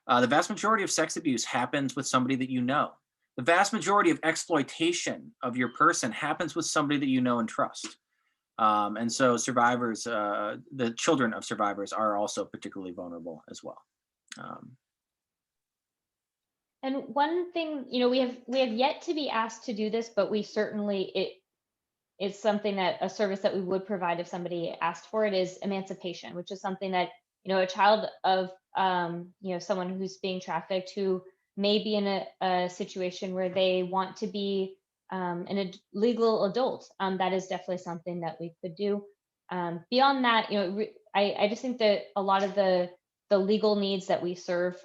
the vast majority of sex abuse happens with somebody that you know. The vast majority of exploitation of your person happens with somebody that you know and trust. And so survivors, the children of survivors are also particularly vulnerable as well. And one thing, we have yet to be asked to do this, but we certainly, it's something that a service that we would provide if somebody asked for it is emancipation, which is something that, a child of, someone who's being trafficked who may be in a situation where they want to be a legal adult, that is definitely something that we could do. Beyond that, I just think that a lot of the legal needs that we serve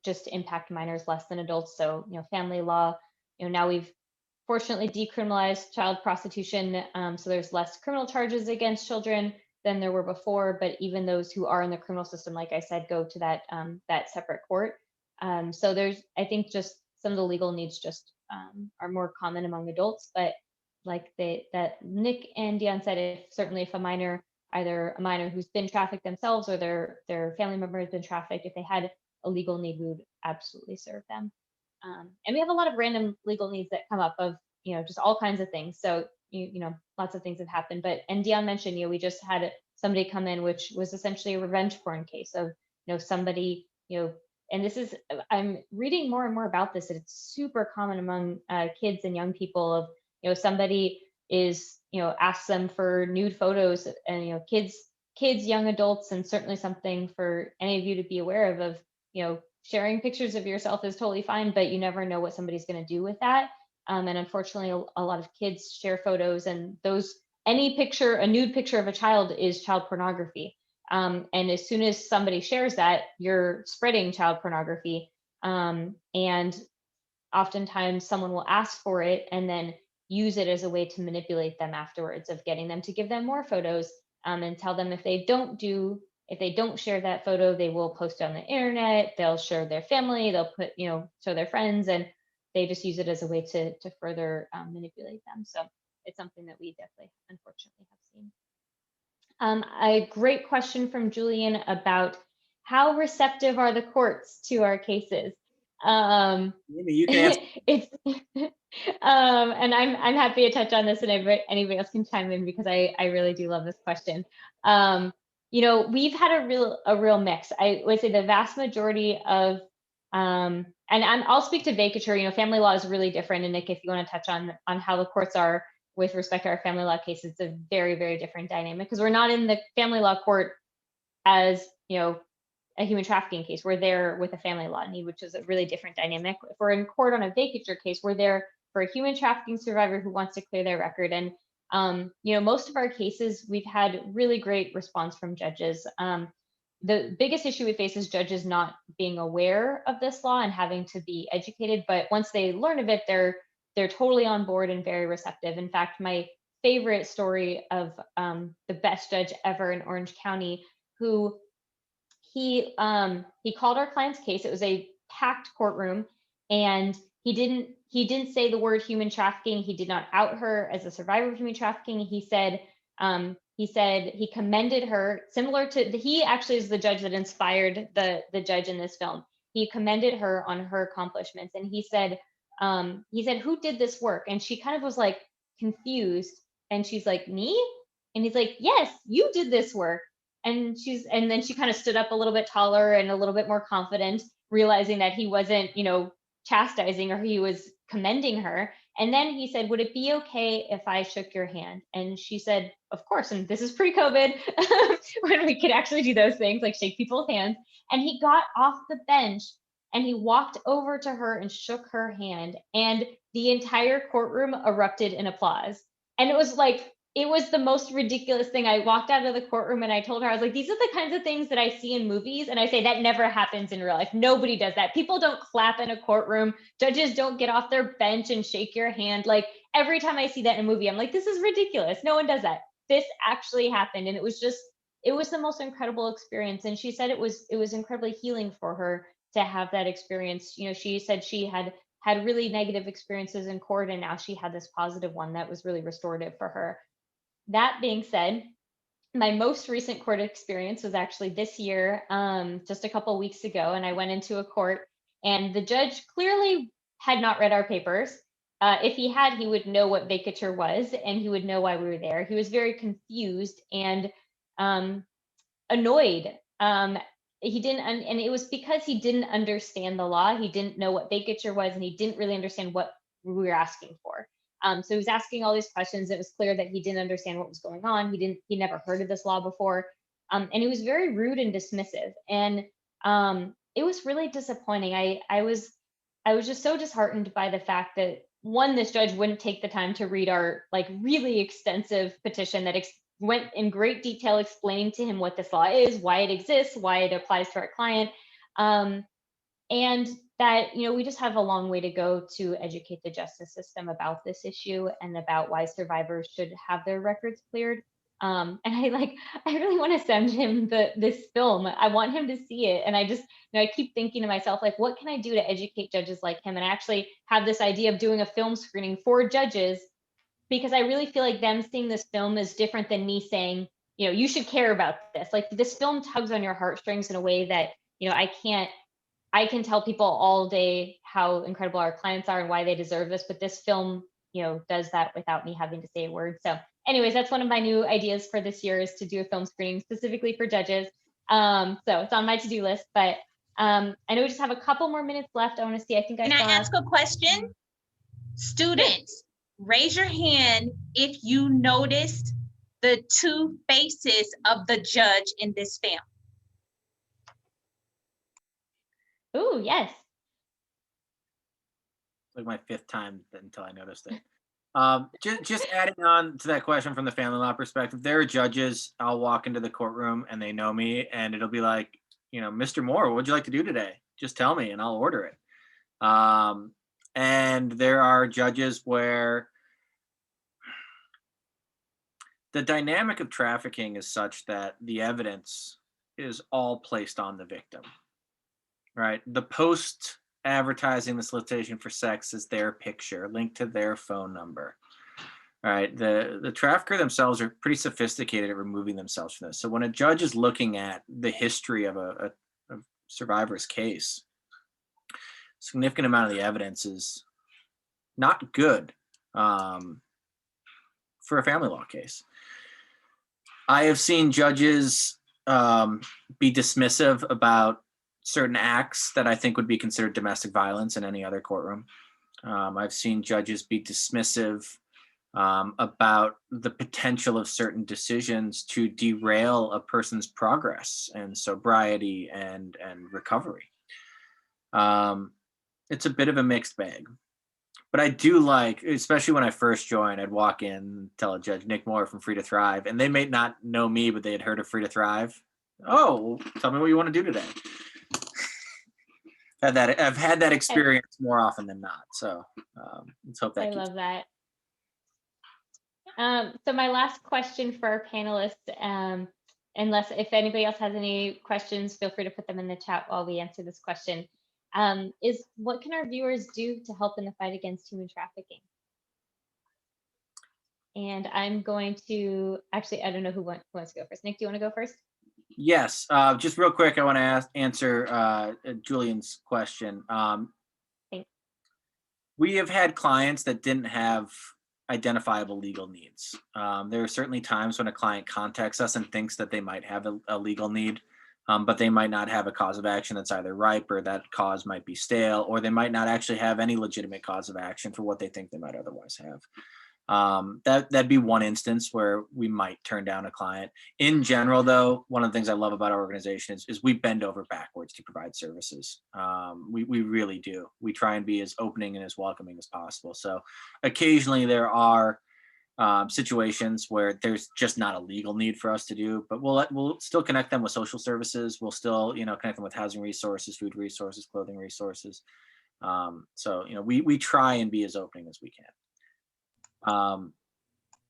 just impact minors less than adults. So, family law, now we've fortunately decriminalized child prostitution. So there's less criminal charges against children than there were before, but even those who are in the criminal system, like I said, go to that separate court. So I think just some of the legal needs just are more common among adults, but like that Nick and Dion said, certainly if a minor, either a minor who's been trafficked themselves or their family member has been trafficked, if they had a legal need, we would absolutely serve them. And we have a lot of random legal needs that come up of, just all kinds of things. So, lots of things have happened, and Dion mentioned, we just had somebody come in, which was essentially a revenge porn case of, somebody, and this is, I'm reading more and more about this, and it's super common among kids and young people of, somebody is, asks them for nude photos and, kids, young adults, and certainly something for any of you to be aware of, sharing pictures of yourself is totally fine, but you never know what somebody's going to do with that. And unfortunately, a lot of kids share photos, and a nude picture of a child is child pornography. And as soon as somebody shares that, you're spreading child pornography. And oftentimes someone will ask for it and then use it as a way to manipulate them afterwards, of getting them to give them more photos, and tell them if they don't share that photo, they will post it on the internet, they'll share their family, they'll put, show their friends, and they just use it as a way to further manipulate them. So it's something that we definitely, unfortunately, have seen. A great question from Julian about how receptive are the courts to our cases? Maybe you can answer. It's and I'm happy to touch on this, and anybody else can chime in because I really do love this question. We've had a real mix. I would say the vast majority of and I'll speak to vacatur. Family law is really different. And Nick, if you want to touch on how the courts are with respect to our family law cases, it's a very, very different dynamic because we're not in the family law court as, a human trafficking case. We're there with a family law need, which is a really different dynamic. If we're in court on a vacatur case, we're there for a human trafficking survivor who wants to clear their record. And Most of our cases, we've had really great response from judges. The biggest issue we face is judges not being aware of this law and having to be educated. But once they learn of it, they're totally on board and very receptive. In fact, my favorite story of the best judge ever in Orange County, who he called our client's case. It was a packed courtroom, and he didn't say the word human trafficking. He did not out her as a survivor of human trafficking. He said he commended her, similar to he actually is the judge that inspired the judge in this film. He commended her on her accomplishments, and he said, who did this work? And she kind of was like confused, and she's like, me? And he's like, yes, you did this work. And then she kind of stood up a little bit taller and a little bit more confident, realizing that he wasn't, chastising her, he was commending her. And then he said, would it be okay if I shook your hand? And she said, of course. And this is pre-COVID when we could actually do those things, like shake people's hands. And he got off the bench and he walked over to her and shook her hand. And the entire courtroom erupted in applause. And it was the most ridiculous thing. I walked out of the courtroom and I told her, I was like, these are the kinds of things that I see in movies. And I say that never happens in real life. Nobody does that. People don't clap in a courtroom. Judges don't get off their bench and shake your hand. Like every time I see that in a movie, I'm like, this is ridiculous. No one does that. This actually happened. And it was the most incredible experience. And she said it was incredibly healing for her to have that experience. She said she had really negative experiences in court, and now she had this positive one that was really restorative for her. That being said, my most recent court experience was actually this year, just a couple of weeks ago, and I went into a court, and the judge clearly had not read our papers. If he had, he would know what vacatur was, and he would know why we were there. He was very confused and annoyed. He didn't, and it was because he didn't understand the law. He didn't know what vacatur was, and he didn't really understand what we were asking for. So he was asking all these questions. It was clear that he didn't understand what was going on. He never heard of this law before. And he was very rude and dismissive. And it was really disappointing. I was just so disheartened by the fact that, one, this judge wouldn't take the time to read our really extensive petition that went in great detail explaining to him what this law is, why it exists, why it applies to our client. And that, we just have a long way to go to educate the justice system about this issue and about why survivors should have their records cleared. And I really want to send him this film. I want him to see it. And I keep thinking to myself, what can I do to educate judges like him? And I actually have this idea of doing a film screening for judges, because I really feel like them seeing this film is different than me saying, you should care about this. This film tugs on your heartstrings in a way that, I can tell people all day how incredible our clients are and why they deserve this, but this film, does that without me having to say a word. So anyways, that's one of my new ideas for this year, is to do a film screening specifically for judges. So it's on my to-do list, but I know we just have a couple more minutes left. I want to see, Can I ask a question? Students, raise your hand if you noticed the two faces of the judge in this film. Oh, yes. Like my fifth time until I noticed it. Just adding on to that question from the family law perspective, there are judges, I'll walk into the courtroom and they know me, and it'll be like, Mr. Moore, what'd you like to do today? Just tell me and I'll order it. And there are judges where the dynamic of trafficking is such that the evidence is all placed on the victim, right? The post advertising the solicitation for sex is their picture linked to their phone number, right? The trafficker themselves are pretty sophisticated at removing themselves from this. So when a judge is looking at the history of a survivor's case, a significant amount of the evidence is not good for a family law case. I have seen judges be dismissive about certain acts that I think would be considered domestic violence in any other courtroom. I've seen judges be dismissive about the potential of certain decisions to derail a person's progress and sobriety and recovery. It's a bit of a mixed bag, But I do like, especially when I first joined, I'd walk in and tell a judge, Nick Moore from Free to Thrive, and they may not know me, but they had heard of Free to Thrive. Oh, tell me what you want to do today. I've had that experience more often than not. So let's hope that I keeps. love that. So my last question for our panelists, unless if anybody else has any questions, feel free to put them in the chat while we answer this question, is what can our viewers do to help in the fight against human trafficking? And I'm going to, actually, I don't know who wants to go first. Nick, do you want to go first? Yes, just real quick, I want to answer Julian's question. Thanks. We have had clients that didn't have identifiable legal needs. There are certainly times when a client contacts us and thinks that they might have a legal need, but they might not have a cause of action that's either ripe, or that cause might be stale, or they might not actually have any legitimate cause of action for what they think they might otherwise have. That'd be one instance where we might turn down a client. In general, though, one of the things I love about our organization is we bend over backwards to provide services. We really do. We try and be as opening and as welcoming as possible. So occasionally there are situations where there's just not a legal need for us to do, but we'll still connect them with social services. We'll still, connect them with housing resources, food resources, clothing resources. So we try and be as opening as we can.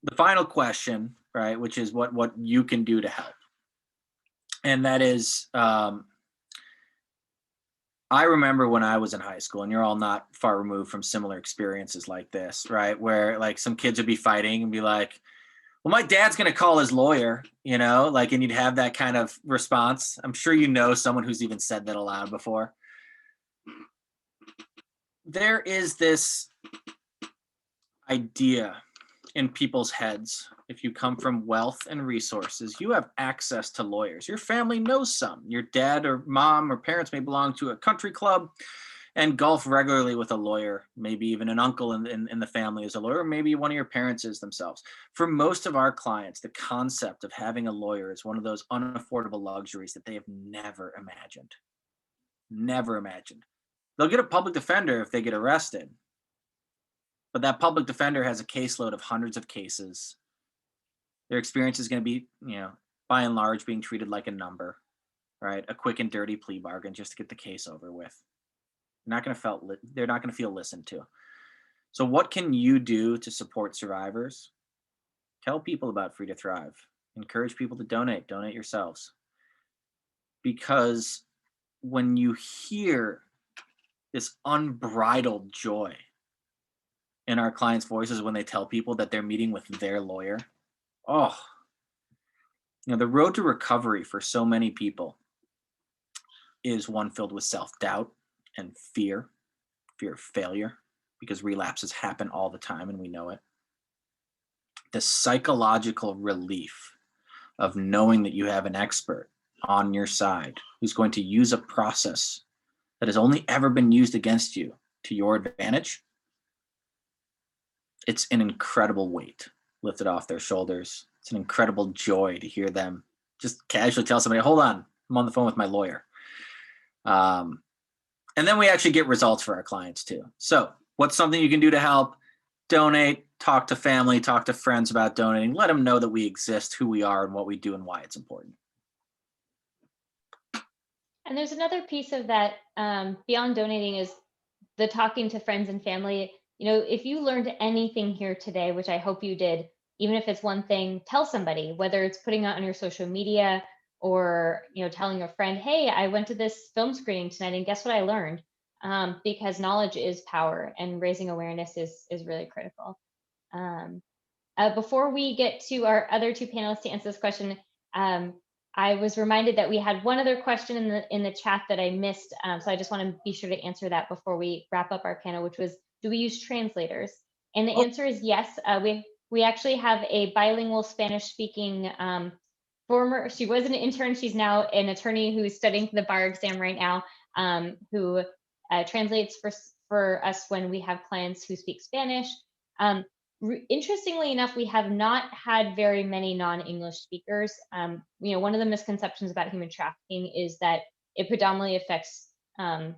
The final question, right, which is what you can do to help. And that is, I remember when I was in high school, and you're all not far removed from similar experiences like this, right? Where like some kids would be fighting and be like, well, my dad's going to call his lawyer, and you'd have that kind of response. I'm sure you know someone who's even said that aloud before. There is this idea in people's heads. If you come from wealth and resources, you have access to lawyers. Your family knows some. Your dad or mom or parents may belong to a country club and golf regularly with a lawyer. Maybe even an uncle in the family is a lawyer. Maybe one of your parents is themselves. For most of our clients, the concept of having a lawyer is one of those unaffordable luxuries that they have never imagined. Never imagined. They'll get a public defender if they get arrested, but that public defender has a caseload of hundreds of cases. Their experience is going to be, by and large, being treated like a number, right? A quick and dirty plea bargain just to get the case over with. They're not going to feel listened to. So what can you do to support survivors? Tell people about Free to Thrive. Encourage people to donate yourselves. Because when you hear this unbridled joy in our clients' voices when they tell people that they're meeting with their lawyer, the road to recovery for so many people is one filled with self-doubt and fear of failure, because relapses happen all the time and we know it. The psychological relief of knowing that you have an expert on your side who's going to use a process that has only ever been used against you to your advantage, it's an incredible weight lifted off their shoulders. It's an incredible joy to hear them just casually tell somebody, hold on, I'm on the phone with my lawyer. And then we actually get results for our clients too. So what's something you can do to help? Donate, talk to family, talk to friends about donating, let them know that we exist, who we are, and what we do and why it's important. And there's another piece of that beyond donating is the talking to friends and family. If you learned anything here today, which I hope you did, even if it's one thing, tell somebody, whether it's putting it on your social media or, telling a friend, hey, I went to this film screening tonight and guess what I learned? Because knowledge is power and raising awareness is really critical. Before we get to our other two panelists to answer this question, I was reminded that we had one other question in the chat that I missed. So I just want to be sure to answer that before we wrap up our panel, which was, do we use translators? And the answer is yes. We actually have a bilingual Spanish-speaking she was an intern. She's now an attorney who's studying for the bar exam right now, who translates for us when we have clients who speak Spanish. Interestingly enough, we have not had very many non-English speakers. One of the misconceptions about human trafficking is that it predominantly affects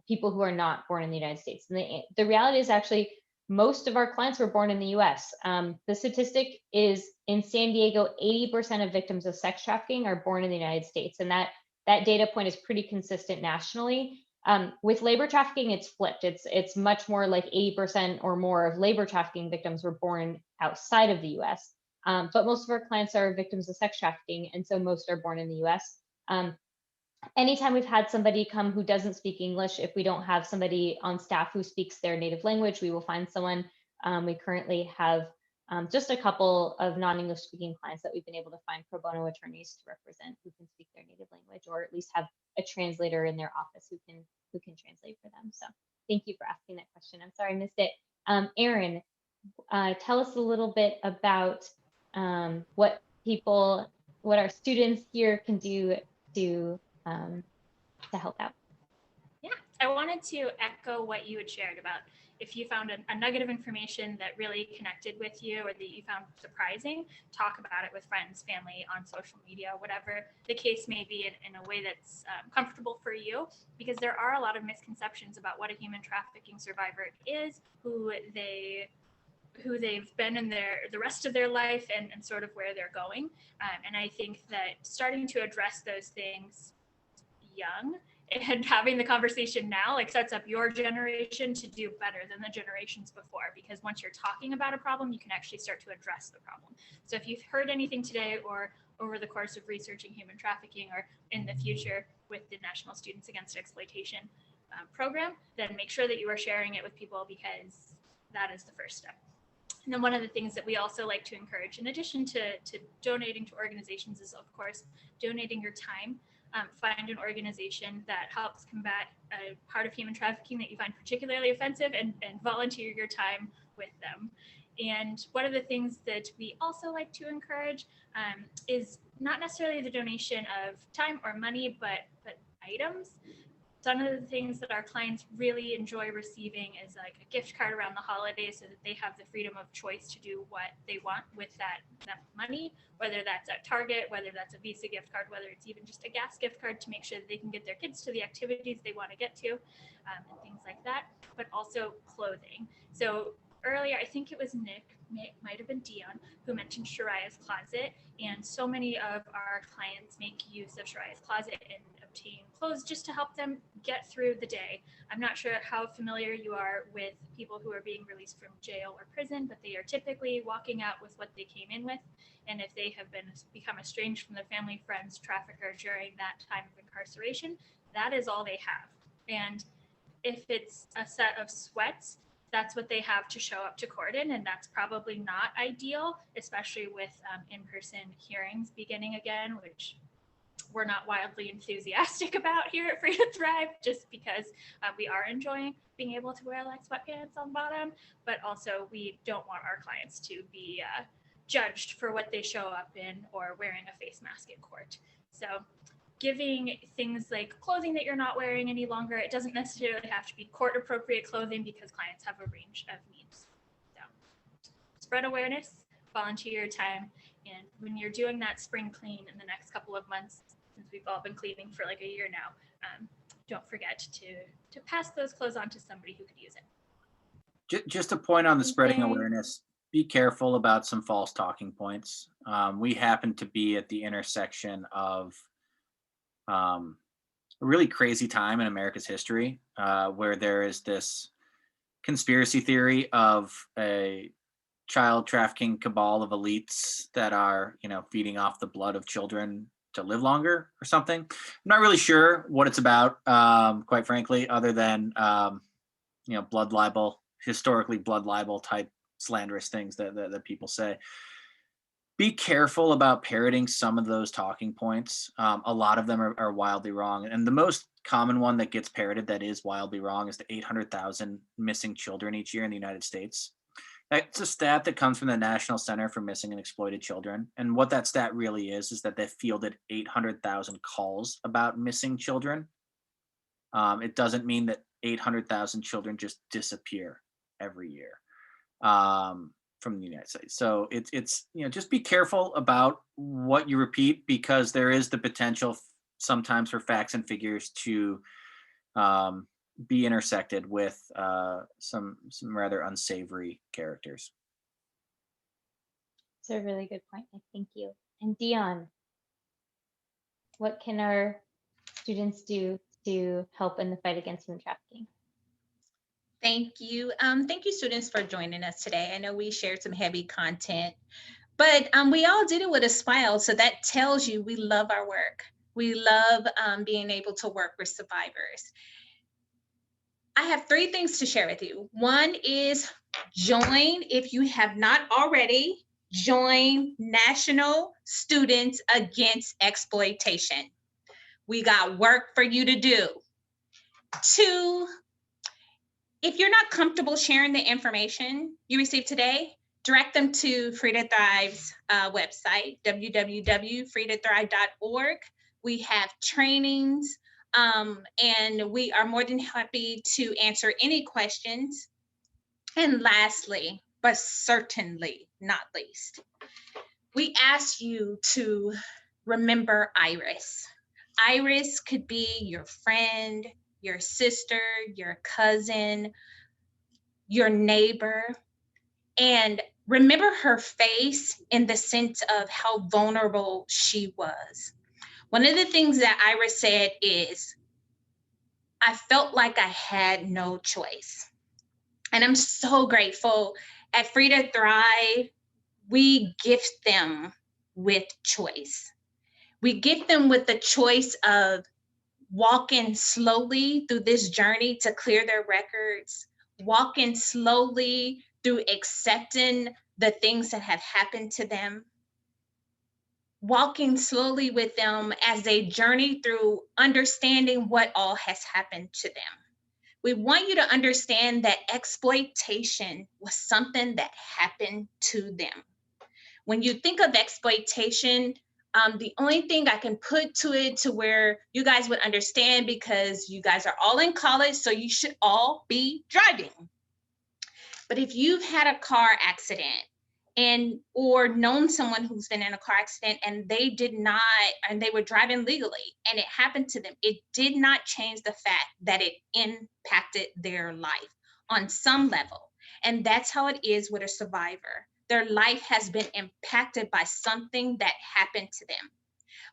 people who are not born in the United States. And the reality is actually most of our clients were born in the US. The statistic is in San Diego, 80% of victims of sex trafficking are born in the United States. And that data point is pretty consistent nationally. With labor trafficking, it's flipped. It's much more like 80% or more of labor trafficking victims were born outside of the US. But most of our clients are victims of sex trafficking, and so most are born in the US. Anytime we've had somebody come who doesn't speak English, if we don't have somebody on staff who speaks their native language, we will find someone. We currently have just a couple of non-English speaking clients that we've been able to find pro bono attorneys to represent who can speak their native language, or at least have a translator in their office who can translate for them. So thank you for asking that question. I'm sorry I missed it. Erin, tell us a little bit about what our students here can do to help out. Yeah, I wanted to echo what you had shared about if you found a nugget of information that really connected with you or that you found surprising, talk about it with friends, family, on social media, whatever the case may be, in a way that's comfortable for you, because there are a lot of misconceptions about what a human trafficking survivor is, who they've been in the rest of their life, and sort of where they're going. And I think that starting to address those things young and having the conversation now like sets up your generation to do better than the generations before, because once you're talking about a problem, you can actually start to address the problem. So if you've heard anything today or over the course of researching human trafficking, or in the future with the National Students Against Exploitation program, then make sure that you are sharing it with people, because that is the first step. And then one of the things that we also like to encourage, in addition to donating to organizations, is of course donating your time. Find an organization that helps combat a part of human trafficking that you find particularly offensive, and volunteer your time with them. And one of the things that we also like to encourage is not necessarily the donation of time or money, but items. Some of the things that our clients really enjoy receiving is like a gift card around the holidays, so that they have the freedom of choice to do what they want with that money, whether that's at Target, whether that's a Visa gift card, whether it's even just a gas gift card to make sure that they can get their kids to the activities they want to get to, and things like that, but also clothing. So earlier, I think it was Nick, might have been Dion, who mentioned Shariah's Closet, and so many of our clients make use of Shariah's Closet and obtain clothes just to help them get through the day. I'm not sure how familiar you are with people who are being released from jail or prison, but they are typically walking out with what they came in with. And if they have become estranged from their family, friends, trafficker during that time of incarceration, that is all they have. And if it's a set of sweats, that's what they have to show up to court in, and that's probably not ideal, especially with in-person hearings beginning again, which we're not wildly enthusiastic about here at Free to Thrive, just because we are enjoying being able to wear like sweatpants on bottom, but also we don't want our clients to be judged for what they show up in or wearing a face mask in court. So giving things like clothing that you're not wearing any longer, it doesn't necessarily have to be court appropriate clothing, because clients have a range of needs. So spread awareness, volunteer your time, and when you're doing that spring clean in the next couple of months, since we've all been cleaning for like a year now, don't forget to pass those clothes on to somebody who could use it. Just a point on the spreading awareness. Be careful about some false talking points. We happen to be at the intersection of a really crazy time in America's history, where there is this conspiracy theory of a child trafficking cabal of elites that are, feeding off the blood of children to live longer or something. I'm not really sure what it's about, quite frankly, other than, blood libel, historically blood libel type slanderous things that people say. Be careful about parroting some of those talking points. A lot of them are wildly wrong. And the most common one that gets parroted that is wildly wrong is the 800,000 missing children each year in the United States. That's a stat that comes from the National Center for Missing and Exploited Children. And what that stat really is that they fielded 800,000 calls about missing children. It doesn't mean that 800,000 children just disappear every year from the United States. So it's just be careful about what you repeat, because there is the potential sometimes for facts and figures to be intersected with some rather unsavory characters. It's a really good point. Thank you. And Dion, what can our students do to help in the fight against human trafficking? Thank you. Thank you, students, for joining us today. I know we shared some heavy content, but we all did it with a smile. So that tells you we love our work. We love being able to work with survivors. I have 3 things to share with you. One is join, if you have not already, join National Students Against Exploitation. We got work for you to do. 2, if you're not comfortable sharing the information you received today, direct them to Free to Thrive's website, www.freetothrive.org. We have trainings, and we are more than happy to answer any questions. And lastly, but certainly not least, we ask you to remember Iris. Iris could be your friend, your sister, your cousin, your neighbor, and remember her face in the sense of how vulnerable she was. One of the things that Iris said is, I felt like I had no choice. And I'm so grateful at Free to Thrive, we gift them with choice. We gift them with the choice of walking slowly through this journey to clear their records, walking slowly through accepting the things that have happened to them, walking slowly with them as they journey through understanding what all has happened to them. We want you to understand that exploitation was something that happened to them. When you think of exploitation, the only thing I can put to it to where you guys would understand, because you guys are all in college, so you should all be driving. But if you've had a car accident or known someone who's been in a car accident and they were driving legally and it happened to them, it did not change the fact that it impacted their life on some level. And that's how it is with a survivor. Their life has been impacted by something that happened to them.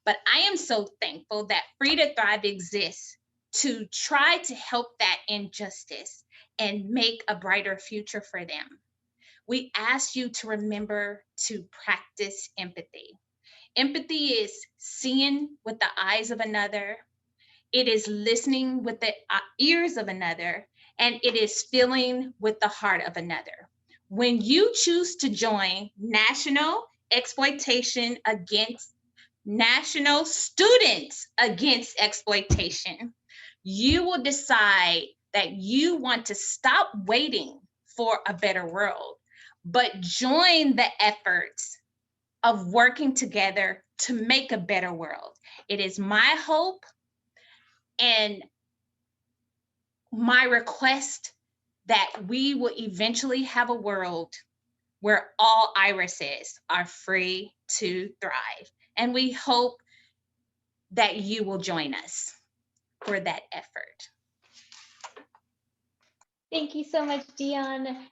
But I am so thankful that Free to Thrive exists to try to help that injustice and make a brighter future for them. We ask you to remember to practice empathy. Empathy is seeing with the eyes of another. It is listening with the ears of another, and it is feeling with the heart of another. When you choose to join National Exploitation Against National Students Against Exploitation, you will decide that you want to stop waiting for a better world, but join the efforts of working together to make a better world. It is my hope and my request that we will eventually have a world where all irises are free to thrive. And we hope that you will join us for that effort. Thank you so much, Dion.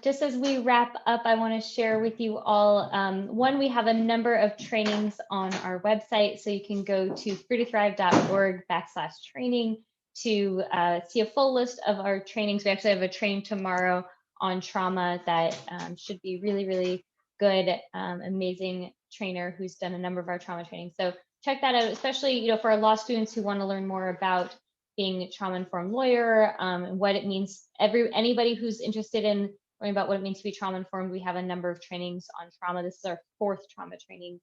Just as we wrap up, I want to share with you all, one, we have a number of trainings on our website, so you can go to freetothrive.org/training to see a full list of our trainings. We actually have a training tomorrow on trauma that should be really, really good. Amazing trainer who's done a number of our trauma trainings. So check that out, especially for our law students who want to learn more about being a trauma-informed lawyer, and what it means. Anybody who's interested in learning about what it means to be trauma-informed, we have a number of trainings on trauma. This is our 4th trauma training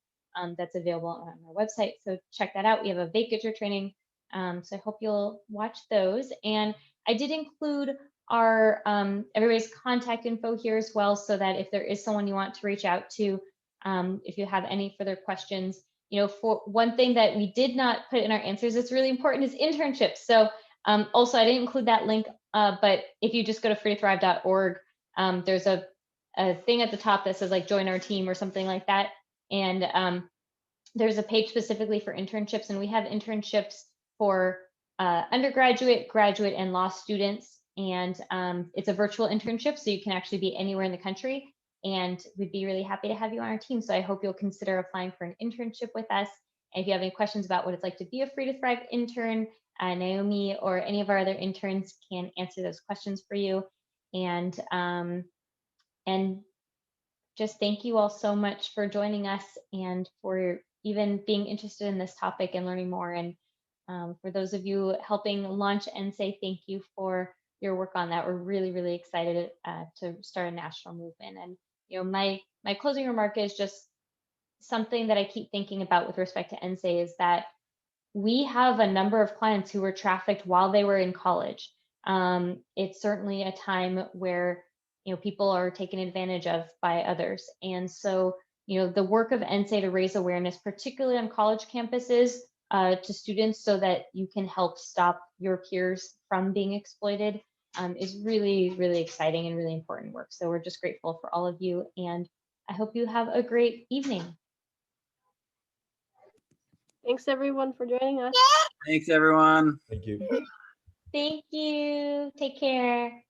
that's available on our website. So check that out. We have a vacatur training. So I hope you'll watch those. And I did include our everybody's contact info here as well, so that if there is someone you want to reach out to, if you have any further questions. For one thing that we did not put in our answers, it's really important, is internships. So also, I didn't include that link, but if you just go to freetothrive.org, there's a thing at the top that says like join our team or something like that. And there's a page specifically for internships, and we have internships for undergraduate, graduate, and law students. And it's a virtual internship, so you can actually be anywhere in the country. And we'd be really happy to have you on our team. So I hope you'll consider applying for an internship with us. And if you have any questions about what it's like to be a Free to Thrive intern, Naomi or any of our other interns can answer those questions for you. And just thank you all so much for joining us and for even being interested in this topic and learning more. And for those of you helping launch NSAE, thank you for your work on that. We're really, really excited to start a national movement. And my closing remark is just something that I keep thinking about with respect to NSAE is that we have a number of clients who were trafficked while they were in college. It's certainly a time where people are taken advantage of by others, and so the work of NSAE to raise awareness, particularly on college campuses, to students, so that you can help stop your peers from being exploited, is really, really exciting and really important work. So we're just grateful for all of you, and I hope you have a great evening. Thanks everyone for joining us. Thanks, everyone. Thank you. Thank you. Take care.